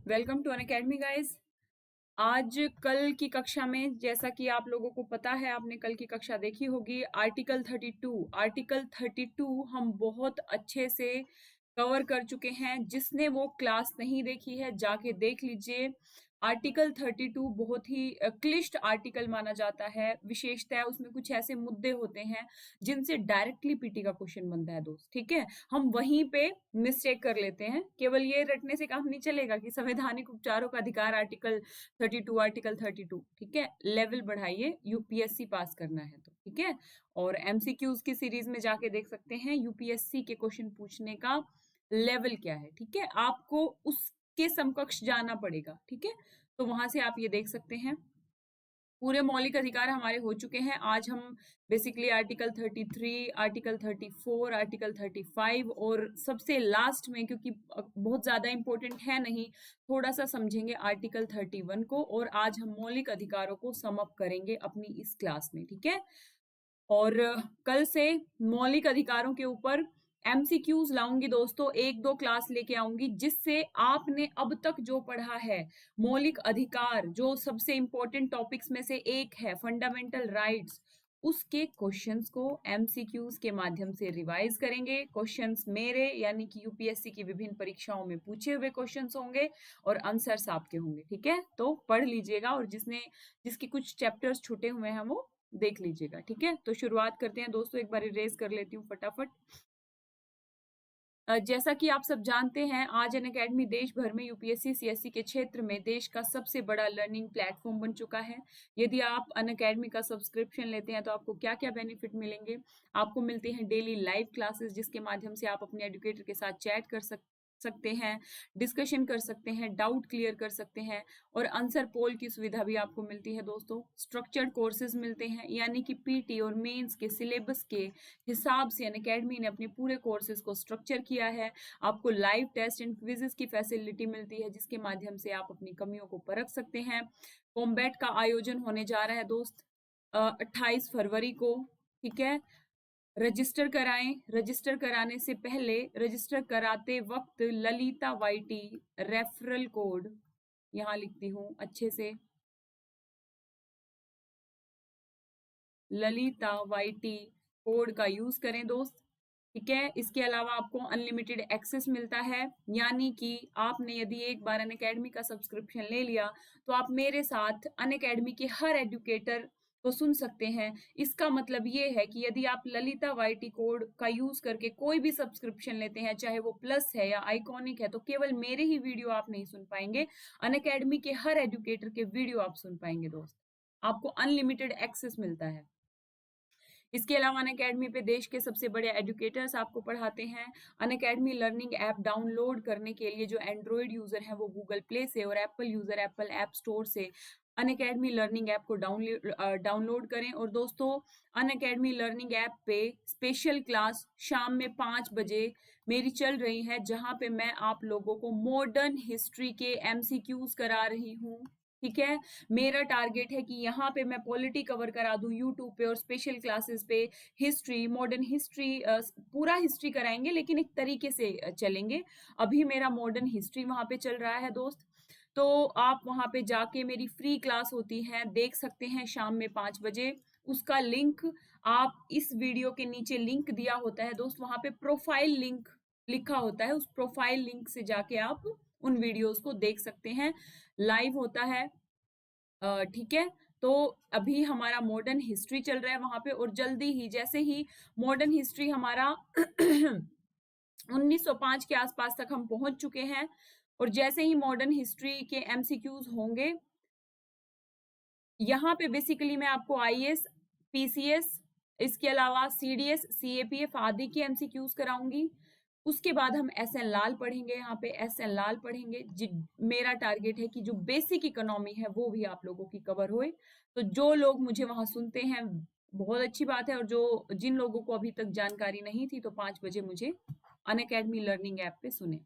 Welcome to Unacademy guys. आज कल की कक्षा में जैसा कि आप लोगों को पता है, आपने कल की कक्षा देखी होगी। आर्टिकल 32 हम बहुत अच्छे से कवर कर चुके हैं। जिसने वो क्लास नहीं देखी है जाके देख लीजिए। आर्टिकल 32 बहुत ही क्लिष्ट आर्टिकल माना जाता है। विशेषतः उसमें कुछ ऐसे मुद्दे होते हैं जिनसे डायरेक्टली पीटी का क्वेश्चन बनता है दोस्त। ठीक है, हम वहीं पे मिस्टेक कर लेते हैं। केवल ये रटने से काम नहीं चलेगा कि संवैधानिक उपचारों का अधिकार आर्टिकल 32। ठीक है, लेवल बढ़ाइए, यूपीएससी पास करना है तो। ठीक है, और एमसीक्यूज की सीरीज में जाके देख सकते हैं यूपीएससी के क्वेश्चन पूछने का लेवल क्या है। ठीक है, आपको उसके समकक्ष जाना पड़ेगा। ठीक है, तो वहां से आप ये देख सकते हैं। पूरे मौलिक अधिकार हमारे हो चुके हैं। आज हम बेसिकली आर्टिकल 33, आर्टिकल 34, आर्टिकल 35 और सबसे लास्ट में, क्योंकि बहुत ज्यादा इंपॉर्टेंट है नहीं, थोड़ा सा समझेंगे आर्टिकल 31 को। और आज हम मौलिक अधिकारों को सम अप करेंगे अपनी इस क्लास में। ठीक है, और कल से मौलिक अधिकारों के ऊपर एमसीक्यूज लाऊंगी दोस्तों। एक दो क्लास लेके आऊंगी जिससे आपने अब तक जो पढ़ा है मौलिक अधिकार, जो सबसे इंपॉर्टेंट टॉपिक्स में से एक है, फंडामेंटल राइट्स, उसके क्वेश्चंस को एमसीक्यूज के माध्यम से रिवाइज करेंगे। क्वेश्चंस मेरे यानी कि यूपीएससी की विभिन्न परीक्षाओं में पूछे हुए क्वेश्चंस होंगे और आंसर्स आपके होंगे। ठीक है, तो पढ़ लीजिएगा और जिसके कुछ चैप्टर्स छूटे हुए हैं वो देख लीजिएगा। ठीक है, तो शुरुआत करते हैं दोस्तों। एक बार इरेज कर लेती हूँ फटाफट। जैसा कि आप सब जानते हैं, आज अनअकैडमी देश भर में यूपीएससी सीएससी के क्षेत्र में देश का सबसे बड़ा लर्निंग प्लेटफॉर्म बन चुका है। यदि आप अनअकैडमी का सब्सक्रिप्शन लेते हैं तो आपको क्या क्या बेनिफिट मिलेंगे। आपको मिलते हैं डेली लाइव क्लासेस, जिसके माध्यम से आप अपने एजुकेटर के साथ चैट कर सकते हैं, डिस्कशन कर सकते हैं, डाउट क्लियर कर सकते हैं, और आंसर पोल की सुविधा भी आपको मिलती है दोस्तों। स्ट्रक्चर्ड कोर्सेज मिलते हैं, यानी कि पीटी और मेंस के सिलेबस के हिसाब से अनअकैडमी ने अपने पूरे कोर्सेज को स्ट्रक्चर किया है। आपको लाइव टेस्ट एंड क्विजेस की फैसिलिटी मिलती है, जिसके माध्यम से आप अपनी कमियों को परख सकते हैं। कॉम्बैट का आयोजन होने जा रहा है दोस्त 28 फरवरी को। ठीक है, रजिस्टर कराएं। रजिस्टर कराने से पहले, रजिस्टर कराते वक्त ललिता वाईटी रेफरल कोड, यहां लिखती हूं अच्छे से, ललिता वाईटी कोड का यूज करें दोस्त। ठीक है, इसके अलावा आपको अनलिमिटेड एक्सेस मिलता है, यानी कि आपने यदि एक बार अनअकैडमी का सब्सक्रिप्शन ले लिया तो आप मेरे साथ अनअकैडमी के हर एजुकेटर को सुन सकते हैं। इसका मतलब ये है कि यदि आप ललिता वाईटी कोड का यूज करके कोई भी सब्सक्रिप्शन लेते हैं, चाहे वो प्लस है या आइकॉनिक है, तो केवल मेरे ही वीडियो आप नहीं सुन पाएंगे, अनअकैडमी के हर एजुकेटर के वीडियो आप सुन पाएंगे दोस्त। आपको अनलिमिटेड एक्सेस मिलता है। इसके अलावा अनअकैडमी पे देश के सबसे बड़े एजुकेटर्स आपको पढ़ाते हैं। अनअकैडमी लर्निंग ऐप डाउनलोड करने के लिए जो एंड्रॉयड यूजर है वो गूगल प्ले से, और Apple user Apple app store से अनअकैडमी लर्निंग ऐप को डाउनलोड करें। और दोस्तों, अनअकैडमी लर्निंग ऐप पे स्पेशल क्लास शाम में 5 बजे मेरी चल रही है, जहां पे मैं आप लोगों को मॉडर्न हिस्ट्री के एमसीक्यूज करा रही हूँ। ठीक है, मेरा टारगेट है कि यहाँ पे मैं पॉलिटी कवर करा दूं यूट्यूब पे, और स्पेशल क्लासेस पे हिस्ट्री, मॉडर्न हिस्ट्री, पूरा हिस्ट्री कराएंगे लेकिन एक तरीके से चलेंगे। अभी मेरा मॉडर्न हिस्ट्री वहां पे चल रहा है दोस्त, तो आप वहां पे जाके मेरी फ्री क्लास होती है, देख सकते हैं शाम में 5 बजे। उसका लिंक आप इस वीडियो के नीचे लिंक दिया होता है दोस्त, वहां पे प्रोफाइल लिंक लिखा होता है, उस प्रोफाइल लिंक से जाके आप उन वीडियोस को देख सकते हैं। लाइव होता है। ठीक है, तो अभी हमारा मॉडर्न हिस्ट्री चल रहा है वहां पे, और जल्दी ही, जैसे ही मॉडर्न हिस्ट्री हमारा 1905 के आसपास तक हम पहुंच चुके हैं, और जैसे ही मॉडर्न हिस्ट्री के एमसीक्यूज होंगे, यहाँ पे बेसिकली मैं आपको आईएएस, पीसीएस, इसके अलावा सीडीएस, सीएपीएफ आदि के एमसीक्यूज कराऊंगी। उसके बाद हम एस एन लाल पढ़ेंगे, यहाँ पे एस एन लाल पढ़ेंगे। मेरा टारगेट है कि जो बेसिक इकोनॉमी है वो भी आप लोगों की कवर होए। तो जो लोग मुझे वहां सुनते हैं, बहुत अच्छी बात है, और जिन लोगों को अभी तक जानकारी नहीं थी, तो 5 बजे मुझे अनअकैडमी लर्निंग ऐप पे सुने।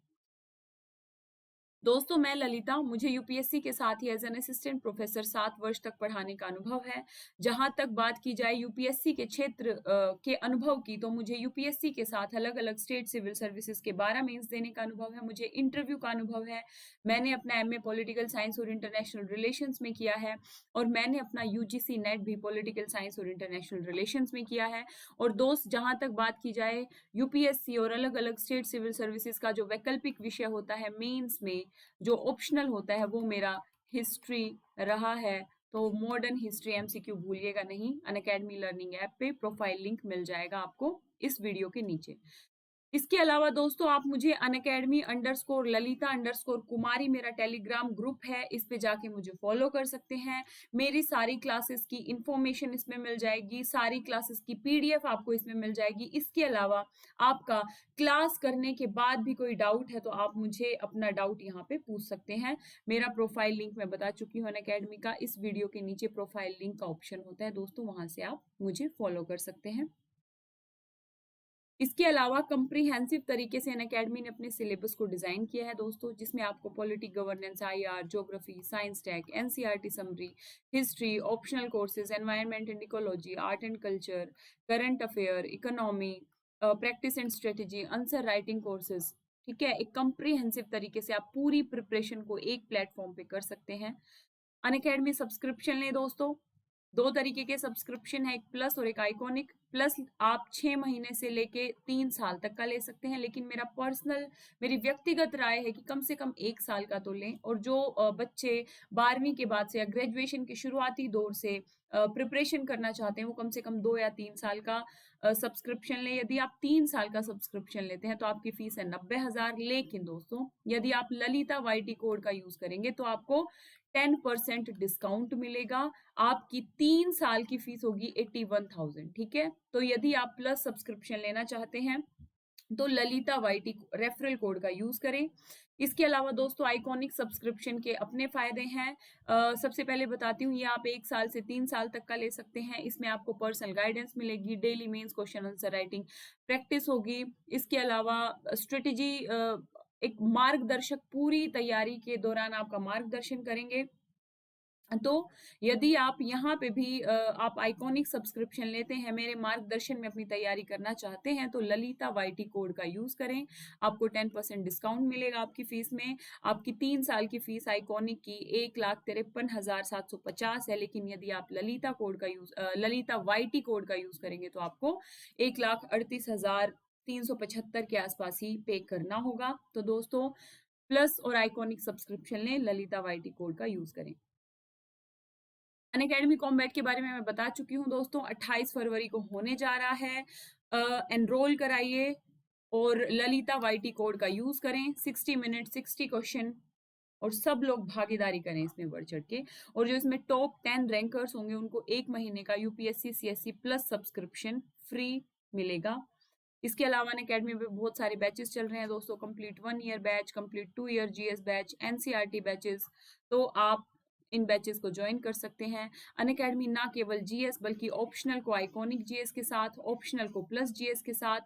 दोस्तों मैं ललिता, मुझे यूपीएससी के साथ ही एज एन असिस्टेंट प्रोफेसर 7 वर्ष तक पढ़ाने का अनुभव है। जहां तक बात की जाए यूपीएससी के क्षेत्र के अनुभव की, तो मुझे यूपीएससी के साथ अलग अलग स्टेट सिविल सर्विसेज के 12 मेंस देने का अनुभव है, मुझे इंटरव्यू का अनुभव है। मैंने अपना एमए पॉलिटिकल साइंस और इंटरनेशनल रिलेशंस में किया है, और मैंने अपना यूजीसी नेट भी पॉलिटिकल साइंस और इंटरनेशनल रिलेशंस में किया है। और दोस्त जहां तक बात की जाए यूपीएससी और अलग अलग स्टेट सिविल सर्विसेज का जो वैकल्पिक विषय होता है मेंस में, जो ऑप्शनल होता है, वो मेरा हिस्ट्री रहा है। तो मॉडर्न हिस्ट्री एमसीक्यू भूलिएगा नहीं। अनअकैडमी लर्निंग ऐप पे प्रोफाइल लिंक मिल जाएगा आपको इस वीडियो के नीचे। इसके अलावा दोस्तों आप मुझे अनअकैडमी_ललिता_कुमारी मेरा टेलीग्राम ग्रुप है, इस पे जाके मुझे फॉलो कर सकते हैं। मेरी सारी क्लासेस की इंफॉर्मेशन इसमें मिल जाएगी, सारी क्लासेस की पीडीएफ आपको इसमें मिल जाएगी। इसके अलावा आपका क्लास करने के बाद भी कोई डाउट है तो आप मुझे अपना डाउट यहाँ पे पूछ सकते हैं। मेरा प्रोफाइल लिंक मैं बता चुकी हूँ अनअकैडमी का, इस वीडियो के नीचे प्रोफाइल लिंक का ऑप्शन होता है दोस्तों, वहां से आप मुझे फॉलो कर सकते हैं। इसके अलावा कंप्रीहेंसिव तरीके से अनअकैडमी ने अपने सिलेबस को डिजाइन किया है दोस्तों, जिसमें आपको politic governance, IR, geography, science tech, NCERT summary, history, optional courses, environment and ecology, art and culture, current affair, economy, practice and strategy, answer writing courses, ठीक है। एक कंप्रीहेंसिव तरीके से आप पूरी प्रिपरेशन को एक प्लेटफॉर्म पे कर सकते हैं। अनअकैडमी सब्सक्रिप्शन लें दोस्तों, 2 तरीके के सब्सक्रिप्शन है, एक प्लस और एक आइकॉनिक। प्लस आप 6 महीने से लेके 3 साल तक का ले सकते हैं, लेकिन मेरी व्यक्तिगत राय है कि कम से कम 1 साल का तो लें। और जो बच्चे 12वीं के बाद से या ग्रेजुएशन के शुरुआती दौर से प्रिपरेशन करना चाहते हैं, वो कम से कम 2 या 3 साल का सब्सक्रिप्शन लें। यदि आप 3 साल का सब्सक्रिप्शन लेते हैं तो आपकी फीस है 90,000। लेकिन दोस्तों यदि आप ललिता वाईटी कोड का यूज करेंगे तो आपको 10% डिस्काउंट मिलेगा। आपकी 3 साल की फीस होगी 81,000, ठीक है। तो यदि आप प्लस सब्सक्रिप्शन लेना चाहते हैं तो ललिता वाईटी रेफरल कोड का यूज करें। इसके अलावा दोस्तों आइकॉनिक सब्सक्रिप्शन के अपने फायदे हैं। सबसे पहले बताती हूँ, ये आप 1 साल से 3 साल तक का ले सकते हैं। इसमें आपको पर्सनल गाइडेंस मिलेगी, daily mains question answer writing practice होगी। इसके अलावा स्ट्रेटेजी, एक मार्गदर्शक पूरी तैयारी के दौरान आपका मार्गदर्शन करेंगे। तो यदि आप यहाँ पे भी आप आइकॉनिक सब्सक्रिप्शन लेते हैं, मेरे मार्गदर्शन में अपनी तैयारी करना चाहते हैं, तो ललिता वाईटी कोड का यूज करें। आपको 10% डिस्काउंट मिलेगा आपकी फीस में। आपकी 3 साल की फीस आइकॉनिक की 1,53,750 है, लेकिन यदि आप ललिता वाईटी कोड का यूज करेंगे तो आपको 1,38,375 के आसपास ही पे करना होगा। तो दोस्तों प्लस और आइकॉनिक सब्सक्रिप्शन लें, ललिता वाईटी कोड का यूज करें। अनअकैडमी कॉम्बैट के बारे में मैं बता चुकी हूँ दोस्तों, 28 फरवरी को होने जा रहा है। एनरोल कराइए और ललिता वाईटी कोड का यूज करें। 60 मिनट 60 क्वेश्चन, और सब लोग भागीदारी करें इसमें बढ़ चढ़ के। और जो इसमें टॉप 10 रैंकर्स होंगे उनको 1 महीने का UPSC CSC plus subscription free मिलेगा। इसके अलावा अनअकैडमी में बहुत सारे बैचेस चल रहे हैं दोस्तों, complete 1 year batch, complete 2 year GS batch, NCERT batches. तो आप इन बैचेस को ज्वाइन कर सकते हैं। अनअकैडमी ना केवल जीएस बल्कि ऑप्शनल को आइकॉनिक जीएस के साथ, ऑप्शनल को प्लस जीएस के साथ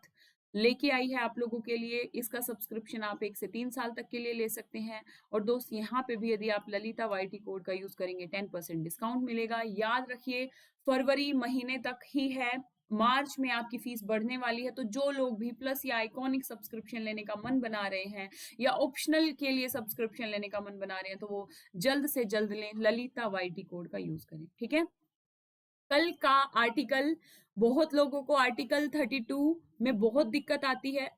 लेके आई है आप लोगों के लिए। इसका सब्सक्रिप्शन आप 1 से 3 साल तक के लिए ले सकते हैं। और दोस्त यहाँ पे भी यदि आप ललिता वाईटी कोड का यूज करेंगे 10% डिस्काउंट मिलेगा। याद रखिए फरवरी महीने तक ही है, मार्च में आपकी फीस बढ़ने वाली है। तो जो लोग भी प्लस या आइकॉनिक सब्सक्रिप्शन लेने का मन बना रहे हैं या ऑप्शनल के लिए सब्सक्रिप्शन लेने का मन बना रहे हैं, तो वो जल्द से जल्द लें, ललिता वाईटी कोड का यूज करें, ठीक है। कल का आर्टिकल, बहुत लोगों को आर्टिकल 32 में बहुत दिक्कत आती है।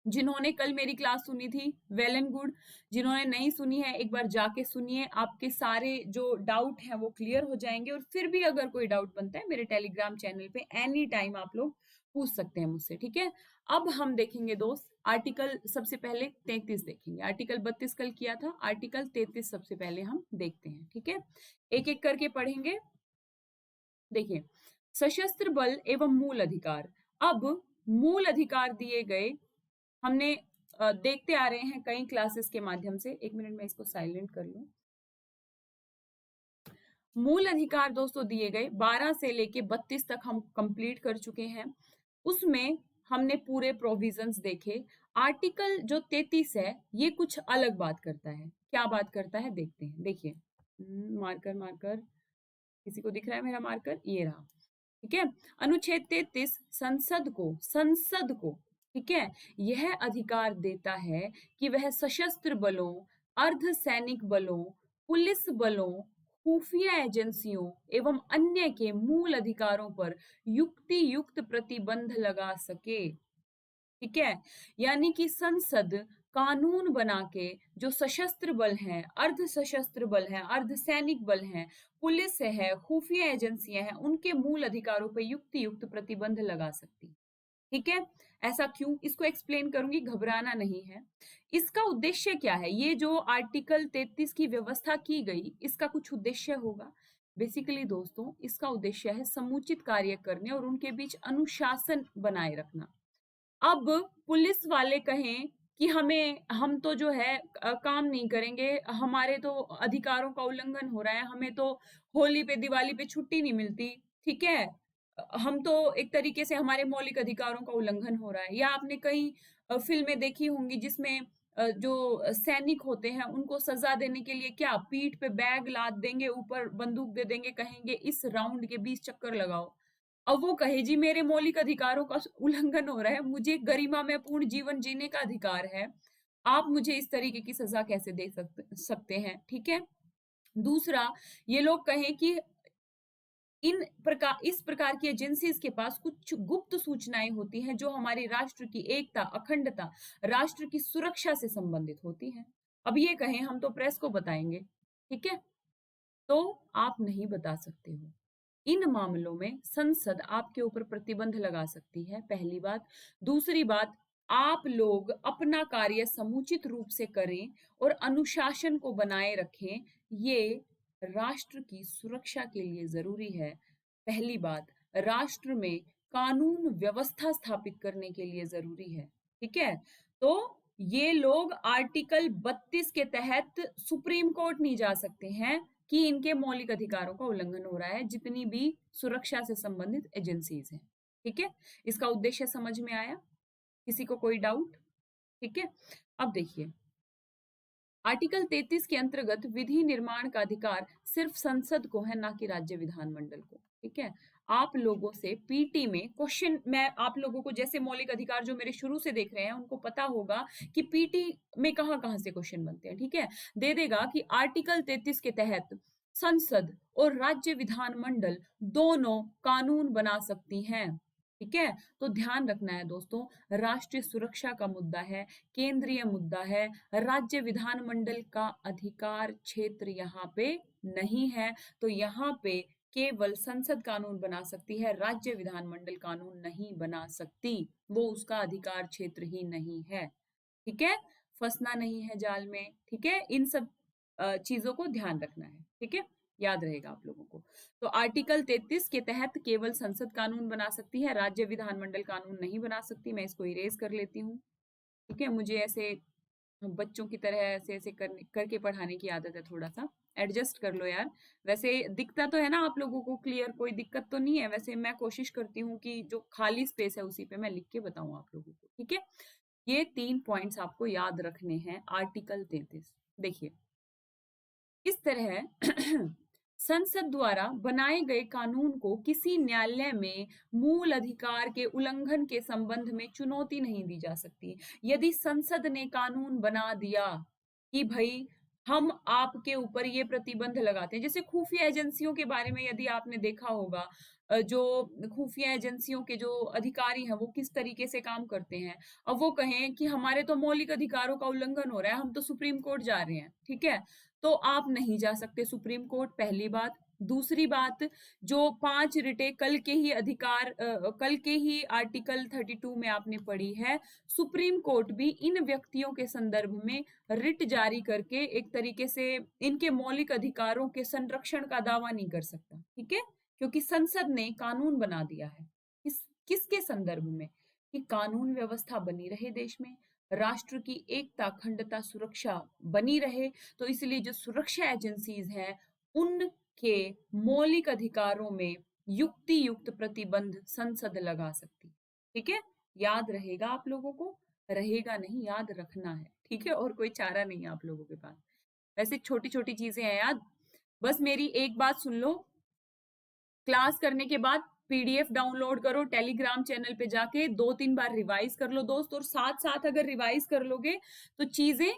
जिन्होंने कल मेरी क्लास सुनी थी वेल एंड गुड, जिन्होंने नहीं सुनी है एक बार जाके सुनिए, आपके सारे जो डाउट हैं वो क्लियर हो जाएंगे। और फिर भी अगर कोई डाउट बनता है मेरे टेलीग्राम चैनल पे एनी टाइम आप लोग पूछ सकते हैं मुझसे, ठीक है। अब हम देखेंगे दोस्त आर्टिकल, सबसे पहले 33 देखेंगे। आर्टिकल 32 कल किया था, आर्टिकल 33 सबसे पहले हम देखते हैं, ठीक है। एक एक करके पढ़ेंगे। देखिए, सशस्त्र बल एवं मूल अधिकार। अब मूल अधिकार दिए गए, हमने देखते आ रहे हैं कई क्लासेस के माध्यम से। 1 मिनट में इसको साइलेंट कर लूं। मूल अधिकार दोस्तों दिए गए 12 से लेके 32 तक हम कंप्लीट कर चुके हैं। उसमें हमने पूरे प्रोविजंस देखे। आर्टिकल जो 33 है ये कुछ अलग बात करता है। क्या बात करता है देखते हैं। देखिए, मार्कर मार्कर किसी को दिख रहा है मेरा मार्कर? ये रहा। ठीक है, अनुच्छेद 33 संसद को ठीक है यह अधिकार देता है कि वह सशस्त्र बलों, अर्धसैनिक बलों, पुलिस बलों, खुफिया एजेंसियों एवं अन्य के मूल अधिकारों पर युक्ति युक्त प्रतिबंध लगा सके। ठीक है, यानी कि संसद कानून बना के जो सशस्त्र बल हैं, अर्ध सशस्त्र बल हैं, अर्धसैनिक बल हैं, पुलिस है, खुफिया एजेंसियां हैं, उनके मूल अधिकारों पर युक्ति युक्त प्रतिबंध लगा सकती। ठीक है, ऐसा क्यों, इसको एक्सप्लेन करूंगी, घबराना नहीं है। इसका उद्देश्य क्या है? ये जो आर्टिकल 33 की व्यवस्था की गई, इसका कुछ उद्देश्य होगा। बेसिकली दोस्तों, इसका उद्देश्य है समुचित कार्य करने और उनके बीच अनुशासन बनाए रखना। अब पुलिस वाले कहें कि हम तो जो है काम नहीं करेंगे, हमारे तो अधिकारों का उल्लंघन हो रहा है, हमें तो होली पे दिवाली पे छुट्टी नहीं मिलती। ठीक है, हम तो एक तरीके से हमारे मौलिक अधिकारों का उल्लंघन हो रहा है। या आपने कई फिल्में देखी होंगी जिसमें जो सैनिक होते हैं उनको सजा देने के लिए क्या पीठ पे बैग लाद देंगे, ऊपर बंदूक दे देंगे, कहेंगे इस राउंड के 20 चक्कर लगाओ। अब वो कहे जी मेरे मौलिक अधिकारों का उल्लंघन हो रहा है, मुझे गरिमा में पूर्ण जीवन जीने का अधिकार है, आप मुझे इस तरीके की सजा कैसे दे सकते हैं। ठीक है, दूसरा, ये लोग कहें कि इस प्रकार की एजेंसीज के पास कुछ गुप्त सूचनाएं होती हैं जो हमारी राष्ट्र की एकता, अखंडता, राष्ट्र की सुरक्षा से संबंधित होती हैं। अब ये कहें हम तो प्रेस को बताएंगे, ठीक है, तो आप नहीं बता सकते हो। इन मामलों में संसद आपके ऊपर प्रतिबंध लगा सकती है, पहली बात। दूसरी बात, आप लोग अपना कार्य समुचित रूप से करें और अनुशासन को बनाए रखें, ये राष्ट्र की सुरक्षा के लिए जरूरी है। पहली बात, राष्ट्र में कानून व्यवस्था स्थापित करने के लिए जरूरी है। ठीक है, तो ये लोग आर्टिकल 32 के तहत सुप्रीम कोर्ट नहीं जा सकते हैं कि इनके मौलिक अधिकारों का उल्लंघन हो रहा है, जितनी भी सुरक्षा से संबंधित एजेंसीज हैं। ठीक है, इसका उद्देश्य समझ में आया? किसी को कोई डाउट? ठीक है, अब देखिए, आर्टिकल 33 के अंतर्गत विधि निर्माण का अधिकार सिर्फ संसद को है, ना कि राज्य विधानमंडल को। ठीक है, आप लोगों से पीटी में क्वेश्चन, मैं आप लोगों को जैसे मौलिक अधिकार जो मेरे शुरू से देख रहे हैं उनको पता होगा कि पीटी में कहां कहां से क्वेश्चन बनते हैं। ठीक है, दे देगा कि आर्टिकल 33 के तहत संसद और राज्य विधानमंडल दोनों कानून बना सकती हैं। ठीक है, तो ध्यान रखना है दोस्तों, राष्ट्रीय सुरक्षा का मुद्दा है, केंद्रीय मुद्दा है, राज्य विधानमंडल का अधिकार क्षेत्र यहाँ पे नहीं है। तो यहाँ पे केवल संसद कानून बना सकती है, राज्य विधानमंडल कानून नहीं बना सकती, वो उसका अधिकार क्षेत्र ही नहीं है। ठीक है, फंसना नहीं है जाल में। ठीक है, इन सब चीजों को ध्यान रखना है। ठीक है, याद रहेगा आप लोगों को। तो आर्टिकल 33 के तहत केवल संसद कानून बना सकती है, राज्य विधानमंडल कानून नहीं बना सकती। मैं इसको इरेज कर लेती हूँ। ठीक है, मुझे ऐसे बच्चों की तरह ऐसे ऐसे करके पढ़ाने की आदत है, थोड़ा सा एडजस्ट कर लो यार। वैसे दिखता तो है ना आप लोगों को क्लियर, कोई दिक्कत तो नहीं है? वैसे मैं कोशिश करती हूँ कि जो खाली स्पेस है उसी पे मैं लिख के बताऊं आप लोगों को। ठीक है, ये 3 पॉइंट्स आपको याद रखने हैं आर्टिकल 33। देखिए, इस तरह संसद द्वारा बनाए गए कानून को किसी न्यायालय में मूल अधिकार के उल्लंघन के संबंध में चुनौती नहीं दी जा सकती। यदि संसद ने कानून बना दिया कि भाई हम आपके ऊपर ये प्रतिबंध लगाते हैं, जैसे खुफिया एजेंसियों के बारे में यदि आपने देखा होगा, जो खुफिया एजेंसियों के जो अधिकारी हैं वो किस तरीके से काम करते हैं। अब वो कहें कि हमारे तो मौलिक अधिकारों का उल्लंघन हो रहा है, हम तो सुप्रीम कोर्ट जा रहे हैं। ठीक है, तो आप नहीं जा सकते सुप्रीम कोर्ट, पहली बात। दूसरी बात, जो 5 रिटे कल के ही कल के ही आर्टिकल 32 में आपने पढ़ी है, सुप्रीम कोर्ट भी इन व्यक्तियों के संदर्भ में रिट जारी करके एक तरीके से इनके मौलिक अधिकारों के संरक्षण का दावा नहीं कर सकता। ठीक है, क्योंकि संसद ने कानून बना दिया है। किसके संदर्भ में? कि कानून व्यवस्था बनी रहे देश में, राष्ट्र की एकता, अखंडता, सुरक्षा बनी रहे। तो इसलिए जो सुरक्षा एजेंसीज हैं उनके मौलिक अधिकारों में युक्ति युक्त प्रतिबंध संसद लगा सकती। ठीक है, याद रहेगा आप लोगों को। रहेगा नहीं, याद रखना है, ठीक है, और कोई चारा नहीं है आप लोगों के पास। वैसे छोटी छोटी चीजें हैं याद। बस मेरी एक बात सुन लो, क्लास करने के बाद पीडीएफ डाउनलोड करो, टेलीग्राम चैनल पे जाके 2-3 बार रिवाइज कर लो दोस्त, और साथ साथ अगर रिवाइज कर लोगे तो चीजें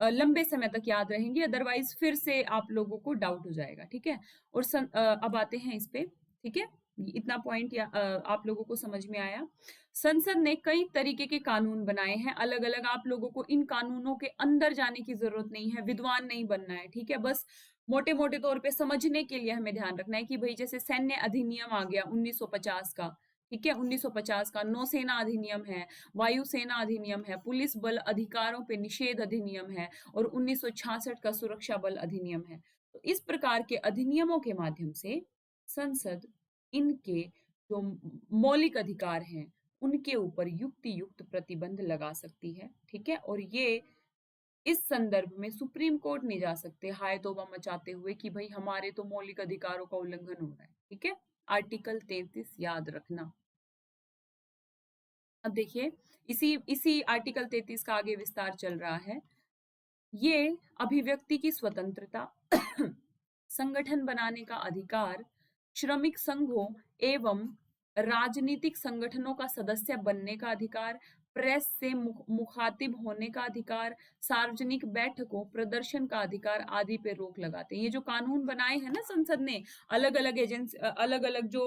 लंबे समय तक याद रहेंगी, अदरवाइज फिर से आप लोगों को डाउट हो जाएगा, ठीक है। और अब आते हैं इस पे, ठीक है, इतना पॉइंट आप लोगों को समझ में आया। संसद ने कई तरीके के कानून बनाए हैं अलग अलग, आप लोगों को इन कानूनों के अंदर जाने की जरूरत नहीं है, विद्वान नहीं बनना है, ठीक है। बस मोटे मोटे तौर पे समझने के लिए हमें ध्यान रखना है कि भाई जैसे सैन्य अधिनियम आ गया 1950 का, ठीक है, 1950 का नौसेना अधिनियम है, वायुसेना अधिनियम है, पुलिस बल अधिकारों पे निषेध अधिनियम है, और 1966 का सुरक्षा बल अधिनियम है। तो इस प्रकार के अधिनियमों के माध्यम से संसद इनके जो मौलिक अधिकार हैं उनके ऊपर युक्ति युक्त प्रतिबंध लगा सकती है, ठीक है। और ये इस संदर्भ में सुप्रीम कोर्ट नहीं जा सकते हाय तौबा मचाते हुए कि भाई हमारे तो मौलिक अधिकारों का उल्लंघन हो रहा है, ठीक है। आर्टिकल 33 याद रखना। अब देखिए, इसी इसी आर्टिकल 33 का आगे विस्तार चल रहा है। ये अभिव्यक्ति की स्वतंत्रता, संगठन बनाने का अधिकार, श्रमिक संघों एवं राजनीतिक संगठनों का सदस्य बनने का अधिकार, प्रेस से मुखातिब होने का अधिकार, सार्वजनिक बैठकों प्रदर्शन का अधिकार आदि पे रोक लगाते हैं। ये जो कानून बनाए हैं ना संसद ने, अलग अलग एजेंसी, अलग अलग जो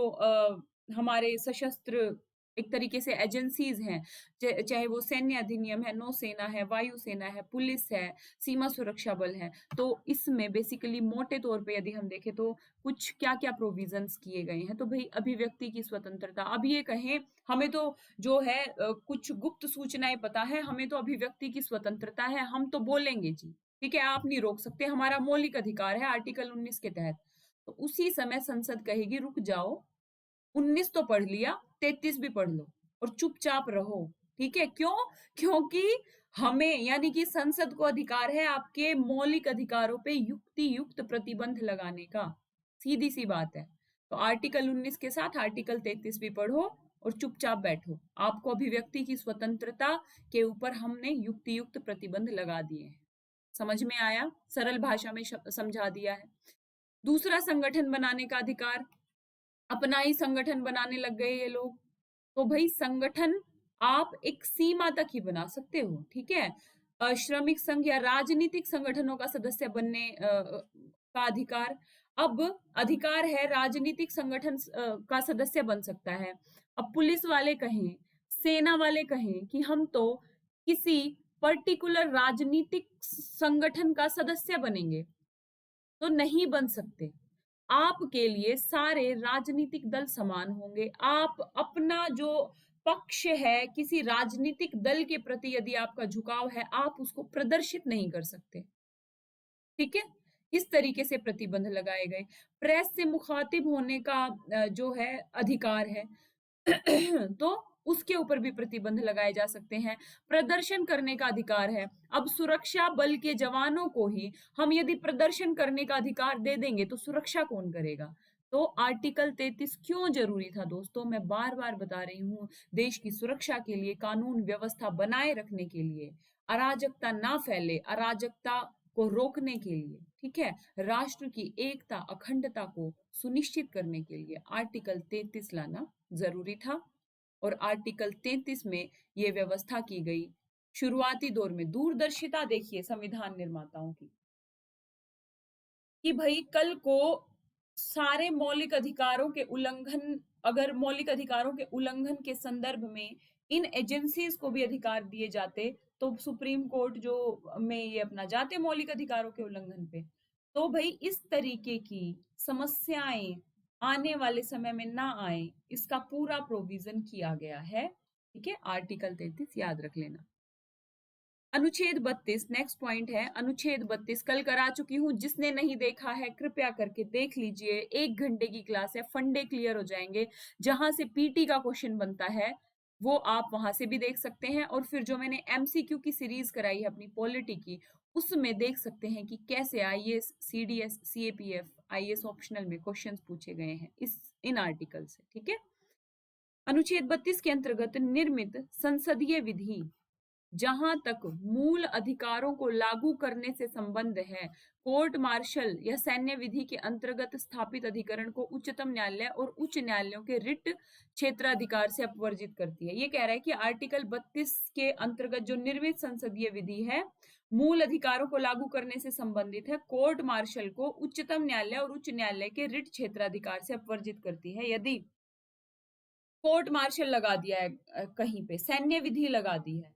हमारे सशस्त्र एक तरीके से एजेंसीज हैं, चाहे वो सैन्य अधिनियम है, नौसेना है, वायुसेना है, पुलिस है, सीमा सुरक्षा बल है, तो इसमें बेसिकली मोटे तौर पे यदि हम देखें तो कुछ क्या क्या प्रोविजंस किए गए हैं। तो भाई अभिव्यक्ति की स्वतंत्रता, अब ये कहें हमें तो जो है कुछ गुप्त सूचनाएं पता है, हमें तो अभिव्यक्ति की स्वतंत्रता है, हम तो बोलेंगे जी, ठीक है, आप नहीं रोक सकते, हमारा मौलिक अधिकार है आर्टिकल 19 के तहत। तो उसी समय संसद कहेगी रुक जाओ, 19 तो पढ़ लिया, 33 भी पढ़ लो और चुपचाप रहो, ठीक है। क्यों? क्योंकि हमें यानी कि संसद को अधिकार है आपके मौलिक अधिकारों पे युक्ति युक्त प्रतिबंध लगाने का, सीधी सी बात है। तो आर्टिकल 19 के साथ आर्टिकल 33 भी पढ़ो और चुपचाप बैठो, आपको अभिव्यक्ति की स्वतंत्रता के ऊपर हमने युक्ति युक्त प्रतिबंध लगा दिए हैं। समझ में आया? सरल भाषा में समझा दिया है। दूसरा, संगठन बनाने का अधिकार, अपना ही संगठन बनाने लग गए ये लोग। तो भाई संगठन आप एक सीमा तक ही बना सकते हो, ठीक है। श्रमिक संघ या राजनीतिक संगठनों का सदस्य बनने का अधिकार, अब अधिकार है राजनीतिक संगठन का सदस्य बन सकता है। अब पुलिस वाले कहें, सेना वाले कहें कि हम तो किसी पर्टिकुलर राजनीतिक संगठन का सदस्य बनेंगे, तो नहीं बन सकते। आपके लिए सारे राजनीतिक दल समान होंगे। आप अपना जो पक्ष है किसी राजनीतिक दल के प्रति यदि आपका झुकाव है, आप उसको प्रदर्शित नहीं कर सकते, ठीक है। इस तरीके से प्रतिबंध लगाए गए। प्रेस से मुखातिब होने का जो है अधिकार है तो उसके ऊपर भी प्रतिबंध लगाए जा सकते हैं। प्रदर्शन करने का अधिकार है। अब सुरक्षा बल के जवानों को ही हम यदि प्रदर्शन करने का अधिकार दे देंगे तो सुरक्षा कौन करेगा? तो आर्टिकल 33 क्यों जरूरी था दोस्तों? मैं बार बार बता रही हूँ, देश की सुरक्षा के लिए, कानून व्यवस्था बनाए रखने के लिए, अराजकता ना फैले, अराजकता को रोकने के लिए, ठीक है, राष्ट्र की एकता अखंडता को सुनिश्चित करने के लिए आर्टिकल 33 लाना जरूरी था। और आर्टिकल 33 में ये व्यवस्था की गई। शुरुआती दौर में दूरदर्शिता देखिए संविधान निर्माताओं की, कि भाई कल को सारे मौलिक अधिकारों के उल्लंघन, अगर मौलिक अधिकारों के उल्लंघन के संदर्भ में इन एजेंसीज को भी अधिकार दिए जाते तो सुप्रीम कोर्ट जो में ये अपना जाते मौलिक अधिकारों के उल्लंघन पे, तो भाई इस तरीके की समस्याएं आने वाले समय में ना आए, इसका पूरा प्रोविजन किया गया है, ठीक है। आर्टिकल 33 याद रख लेना। अनुच्छेद 32 नेक्स्ट पॉइंट है। अनुच्छेद 32 कल करा चुकी हूं, जिसने नहीं देखा है कृपया करके देख लीजिए। 1 घंटे की क्लास है, फंडे क्लियर हो जाएंगे। जहां से पीटी का क्वेश्चन बनता है वो आप वहां से भी देख सकते हैं, और फिर जो मैंने एमसीक्यू की सीरीज कराई है अपनी पॉलिटी की, उसमें देख सकते हैं कि कैसे IAS, CDS, CAPF, IAS optional में क्वेश्चंस पूछे गए हैं इन आर्टिकल से, ठीक है। अनुच्छेद 32 के अंतर्गत निर्मित संसदीय विधि जहां तक मूल अधिकारों को लागू करने से संबंध है, कोर्ट मार्शल या सैन्य विधि के अंतर्गत स्थापित अधिकरण को उच्चतम न्यायालय और उच्च न्यायालयों के रिट क्षेत्राधिकार से अपवर्जित करती है। ये कह रहा है कि आर्टिकल 32 के अंतर्गत जो निर्मित संसदीय विधि है, मूल अधिकारों को लागू करने से संबंधित है, कोर्ट मार्शल को उच्चतम न्यायालय और उच्च न्यायालय के रिट क्षेत्राधिकार से अपवर्जित करती है। यदि कोर्ट मार्शल लगा दिया है कहीं पे, सैन्य विधि लगा दी है,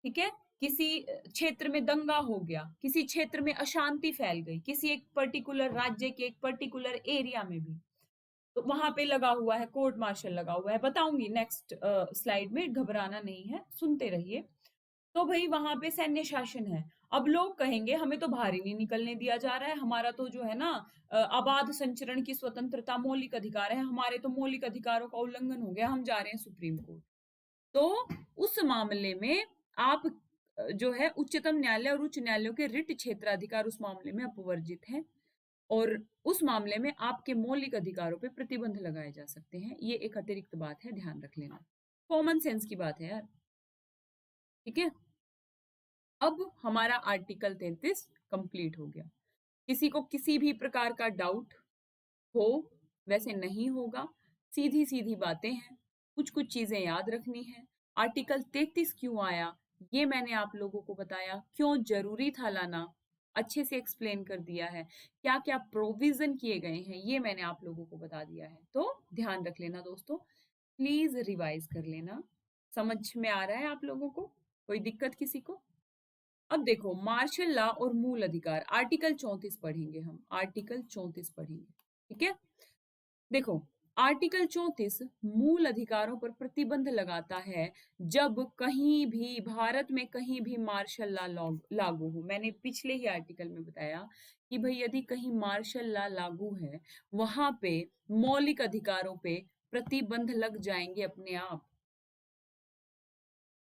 ठीक है, किसी क्षेत्र में दंगा हो गया, किसी क्षेत्र में अशांति फैल गई, किसी एक पर्टिकुलर राज्य के एक पर्टिकुलर एरिया में भी, तो वहां पे लगा हुआ है, कोर्ट मार्शल लगा हुआ है। बताऊंगी नेक्स्ट स्लाइड में, घबराना नहीं है, सुनते रहिए। तो भाई वहां पे सैन्य शासन है। अब लोग कहेंगे हमें तो बाहर ही नहीं निकलने दिया जा रहा है, हमारा तो जो है ना आबाद संचरण की स्वतंत्रता मौलिक अधिकार है, हमारे तो मौलिक अधिकारों का उल्लंघन हो गया, हम जा रहे हैं सुप्रीम कोर्ट। तो उस मामले में आप जो है उच्चतम न्यायालय और उच्च न्यायालयों के रिट क्षेत्राधिकार उस मामले में अपवर्जित है, और उस मामले में आपके मौलिक अधिकारों पे प्रतिबंध लगाए जा सकते हैं। ये एक अतिरिक्त बात है, ध्यान रख लेना, कॉमन सेंस की बात है यार, ठीक है। अब हमारा आर्टिकल 33 कंप्लीट हो गया। किसी को किसी भी प्रकार का डाउट हो, वैसे नहीं होगा, सीधी सीधी बातें हैं, कुछ कुछ चीजें याद रखनी है। आर्टिकल 33 क्यों आया ये मैंने आप लोगों को बताया, क्यों जरूरी था लाना अच्छे से एक्सप्लेन कर दिया है, क्या क्या प्रोविजन किए गए हैं ये मैंने आप लोगों को बता दिया है। तो ध्यान रख लेना दोस्तों, प्लीज रिवाइज कर लेना। समझ में आ रहा है आप लोगों को? कोई दिक्कत किसी को? अब देखो, मार्शल लॉ और मूल अधिकार, आर्टिकल 34 पढ़ेंगे हम, आर्टिकल 34 पढ़ेंगे, ठीक है। देखो, आर्टिकल 34 मूल अधिकारों पर प्रतिबंध लगाता है जब कहीं भी भारत में कहीं भी मार्शल लॉ लागू हो। मैंने पिछले ही आर्टिकल में बताया कि भाई यदि कहीं मार्शल लॉ लागू है, वहां पे मौलिक अधिकारों पे प्रतिबंध लग जाएंगे अपने आप,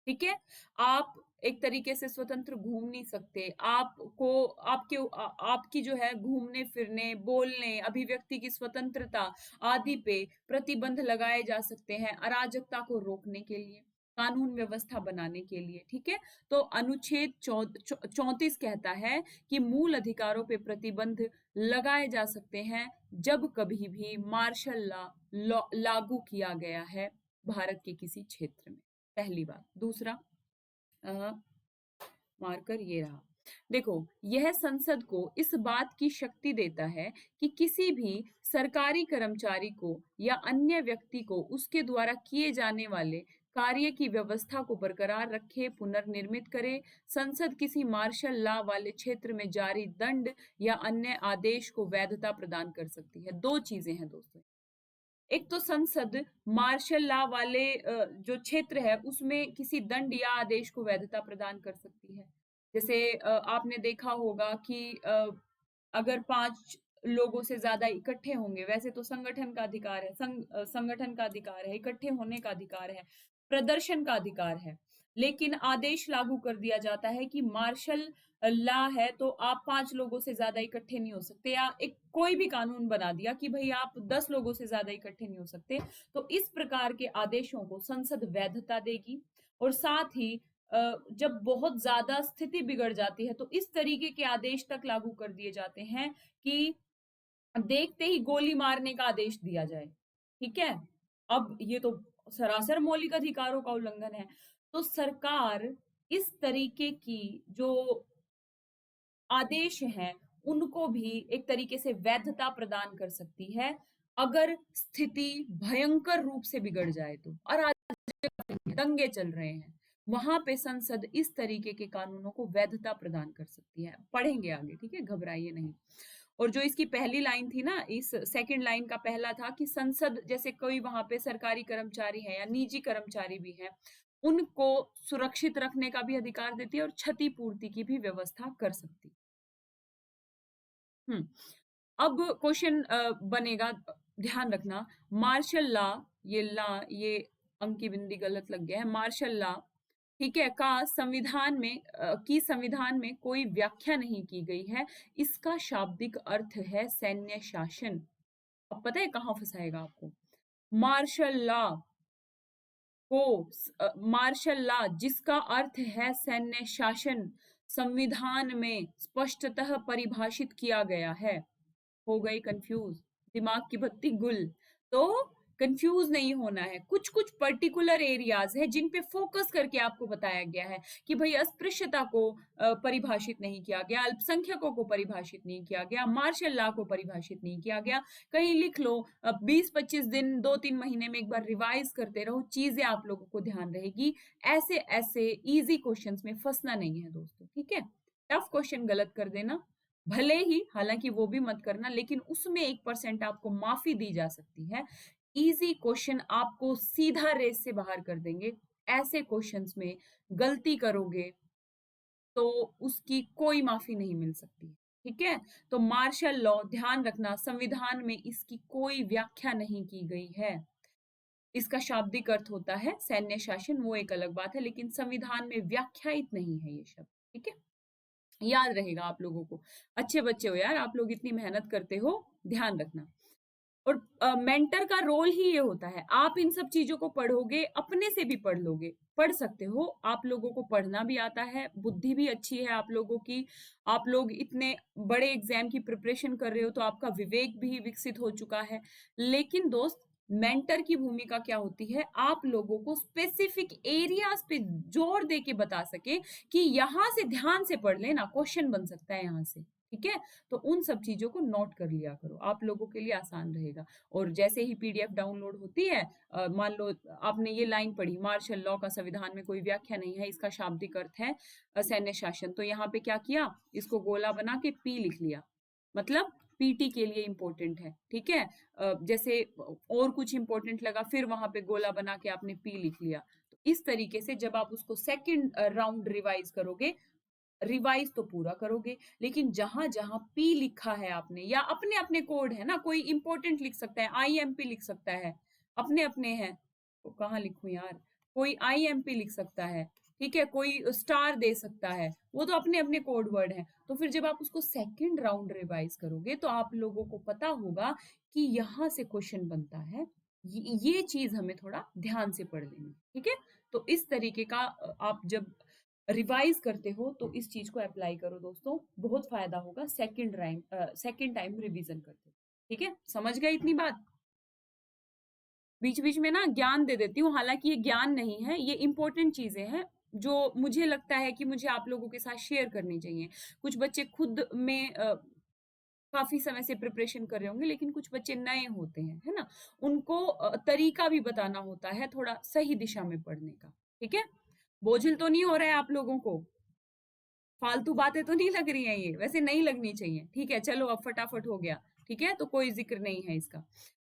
ठीक है। आप एक तरीके से स्वतंत्र घूम नहीं सकते, आपको आपकी जो है घूमने फिरने, बोलने, अभिव्यक्ति की स्वतंत्रता आदि पे प्रतिबंध लगाए जा सकते हैं, अराजकता को रोकने के लिए, कानून व्यवस्था बनाने के लिए, ठीक है। तो अनुच्छेद 34 कहता है कि मूल अधिकारों पे प्रतिबंध लगाए जा सकते हैं जब कभी भी मार्शल लॉ लागू किया गया है भारत के किसी क्षेत्र में, पहली बात। दूसरा मार्कर ये रहा, देखो, यह संसद को इस बात की शक्ति देता है कि किसी भी सरकारी कर्मचारी को या अन्य व्यक्ति को उसके द्वारा किए जाने वाले कार्य की व्यवस्था को बरकरार रखे, पुनर्निर्मित करे। संसद किसी मार्शल लॉ वाले क्षेत्र में जारी दंड या अन्य आदेश को वैधता प्रदान कर सकती है। दो चीजें हैं दोस्तों, एक तो संसद मार्शल लॉ वाले जो क्षेत्र है उसमें किसी दंड या आदेश को वैधता प्रदान कर सकती है। जैसे आपने देखा होगा कि अगर 5 लोगों से ज्यादा इकट्ठे होंगे, वैसे तो संगठन का अधिकार है, संगठन का अधिकार है, इकट्ठे होने का अधिकार है, प्रदर्शन का अधिकार है, लेकिन आदेश लागू कर दिया जाता है कि मार्शल लॉ है तो आप 5 लोगों से ज्यादा इकट्ठे नहीं हो सकते, या एक कोई भी कानून बना दिया कि भाई आप 10 लोगों से ज्यादा इकट्ठे नहीं हो सकते, तो इस प्रकार के आदेशों को संसद वैधता देगी। और साथ ही जब बहुत ज्यादा स्थिति बिगड़ जाती है तो इस तरीके के आदेश तक लागू कर दिए जाते हैं कि देखते ही गोली मारने का आदेश दिया जाए, ठीक है। अब ये तो सरासर मौलिक अधिकारों का उल्लंघन है। तो सरकार इस तरीके की जो आदेश हैं उनको भी एक तरीके से वैधता प्रदान कर सकती है अगर स्थिति भयंकर रूप से बिगड़ जाए तो, अराजकता, दंगे चल रहे हैं, वहां पे संसद इस तरीके के कानूनों को वैधता प्रदान कर सकती है। पढ़ेंगे आगे, ठीक है, घबराइए नहीं। और जो इसकी पहली लाइन थी ना, इस सेकंड लाइन का पहला था कि संसद जैसे कोई वहां पे सरकारी कर्मचारी है या निजी कर्मचारी भी है, उनको सुरक्षित रखने का भी अधिकार देती है और क्षतिपूर्ति की भी व्यवस्था कर सकती है। अब क्वेश्चन बनेगा, ध्यान रखना, मार्शल लॉ, ये अंक की बिंदी गलत लग गया है, मार्शल लॉ, ठीक है, का संविधान में कोई व्याख्या नहीं की गई है। इसका शाब्दिक अर्थ है सैन्य शासन। अब पता है कहाँ फंसाएगा आपको? मार्शल लॉ मार्शल लॉ जिसका अर्थ है सैन्य शासन संविधान में स्पष्टतः परिभाषित किया गया है। हो गई कंफ्यूज, दिमाग की बत्ती गुल। तो कंफ्यूज नहीं होना है, कुछ कुछ पर्टिकुलर एरियाज है जिन पे फोकस करके आपको बताया गया है कि भाई अस्पृश्यता को परिभाषित नहीं किया गया, अल्पसंख्यकों को परिभाषित नहीं किया गया, मार्शल लॉ को परिभाषित नहीं किया गया। कहीं लिख लो, 20-25 दिन 2-3 महीने में एक बार रिवाइज करते रहो, चीजें आप लोगों को ध्यान रहेगी। ऐसे ऐसे इजी क्वेश्चंस में फंसना नहीं है दोस्तों, ठीक है। टफ क्वेश्चन गलत कर देना भले ही, हालांकि वो भी मत करना, लेकिन उसमें 1% आपको माफी दी जा सकती है। इजी क्वेश्चन आपको सीधा रेस से बाहर कर देंगे। ऐसे क्वेश्चंस में गलती करोगे तो उसकी कोई माफी नहीं मिल सकती, ठीक है। तो मार्शल लॉ ध्यान रखना, संविधान में इसकी कोई व्याख्या नहीं की गई है। इसका शाब्दिक अर्थ होता है सैन्य शासन, वो एक अलग बात है, लेकिन संविधान में व्याख्यायित नहीं है ये शब्द, ठीक है। याद रहेगा आप लोगों को। अच्छे बच्चे हो यार, आप लोग इतनी मेहनत करते हो, ध्यान रखना। और मेंटर का रोल ही ये होता है, आप इन सब चीजों को पढ़ोगे, अपने से भी पढ़ लोगे, पढ़ सकते हो, आप लोगों को पढ़ना भी आता है, बुद्धि भी अच्छी है आप लोगों की, आप लोग इतने बड़े एग्जाम की प्रिपरेशन कर रहे हो तो आपका विवेक भी विकसित हो चुका है। लेकिन दोस्त, मेंटर की भूमिका क्या होती है, आप लोगों को स्पेसिफिक एरियाज पे जोर दे के बता सके कि यहां से ध्यान से पढ़ लेना, क्वेश्चन बन सकता है यहां से, ठीक है। तो उन सब चीजों को नोट कर लिया करो, आप लोगों के लिए आसान रहेगा। और जैसे ही पीडीएफ डाउनलोड होती है, मान लो आपने ये लाइन पढ़ी, मार्शल लॉ का संविधान में कोई व्याख्या नहीं है, इसका शाब्दिक अर्थ है सैन्य शासन, तो यहाँ पे क्या किया, इसको गोला बना के पी लिख लिया, मतलब पीटी के लिए इंपॉर्टेंट है, ठीक है। जैसे और कुछ इंपॉर्टेंट लगा, फिर वहां पे गोला बना के आपने पी लिख लिया। तो इस तरीके से जब आप उसको सेकंड राउंड रिवाइज करोगे, रिवाइज तो पूरा करोगे, लेकिन जहां जहां पी लिखा है आपने, या अपने अपने कोड है ना, कोई इंपॉर्टेंट लिख सकता है, आईएमपी लिख सकता है, अपने अपने हैं, तो कहाँ लिखूं यार, कोई आईएमपी लिख सकता है, ठीक है, कोई स्टार दे सकता है, वो तो अपने अपने कोड वर्ड है। तो फिर जब आप उसको सेकंड राउंड रिवाइज करोगे तो आप लोगों को पता होगा कि यहाँ से क्वेश्चन बनता है, ये चीज हमें थोड़ा ध्यान से पढ़ लेनी, ठीक है। तो इस तरीके का आप जब रिवाइज करते हो तो इस चीज को अप्लाई करो दोस्तों, बहुत फायदा होगा सेकंड टाइम रिवीजन करते हो, ठीक है। समझ गए इतनी बात? बीच बीच में ना ज्ञान दे देती हूँ, हालांकि ये ज्ञान नहीं है, ये इंपॉर्टेंट चीजें हैं जो मुझे लगता है कि मुझे आप लोगों के साथ शेयर करनी चाहिए। कुछ बच्चे खुद में काफी समय से प्रिपरेशन कर रहे होंगे, लेकिन कुछ बच्चे नए होते हैं, है ना, उनको तरीका भी बताना होता है थोड़ा सही दिशा में पढ़ने का, ठीक है। बोझिल तो नहीं हो रहा है आप लोगों को? फालतू बातें तो नहीं लग रही हैं ये? वैसे नहीं लगनी चाहिए, ठीक है। चलो अब फटाफट हो गया, ठीक है, तो कोई जिक्र नहीं है इसका।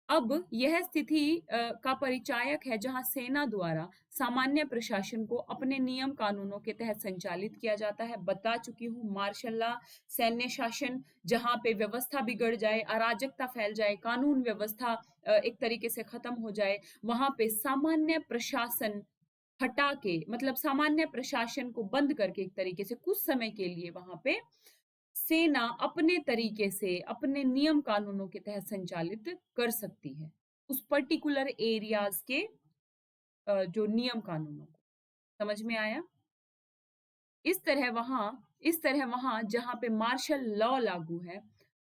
अब यह स्थिति का परिचायक है जहां सेना द्वारा सामान्य प्रशासन को अपने नियम कानूनों के तहत संचालित किया जाता है। बता चुकी हूँ, मार्शल लॉ सैन्य शासन, जहां पे व्यवस्था बिगड़ जाए, अराजकता फैल जाए, कानून व्यवस्था एक तरीके से खत्म हो जाए, वहां पे सामान्य प्रशासन हटा के, मतलब सामान्य प्रशासन को बंद करके एक तरीके से कुछ समय के लिए वहां पे सेना अपने तरीके से अपने नियम कानूनों के तहत संचालित कर सकती है उस पर्टिकुलर एरियाज के जो नियम कानूनों को। समझ में आया? इस तरह वहां जहां पे मार्शल लॉ लागू है,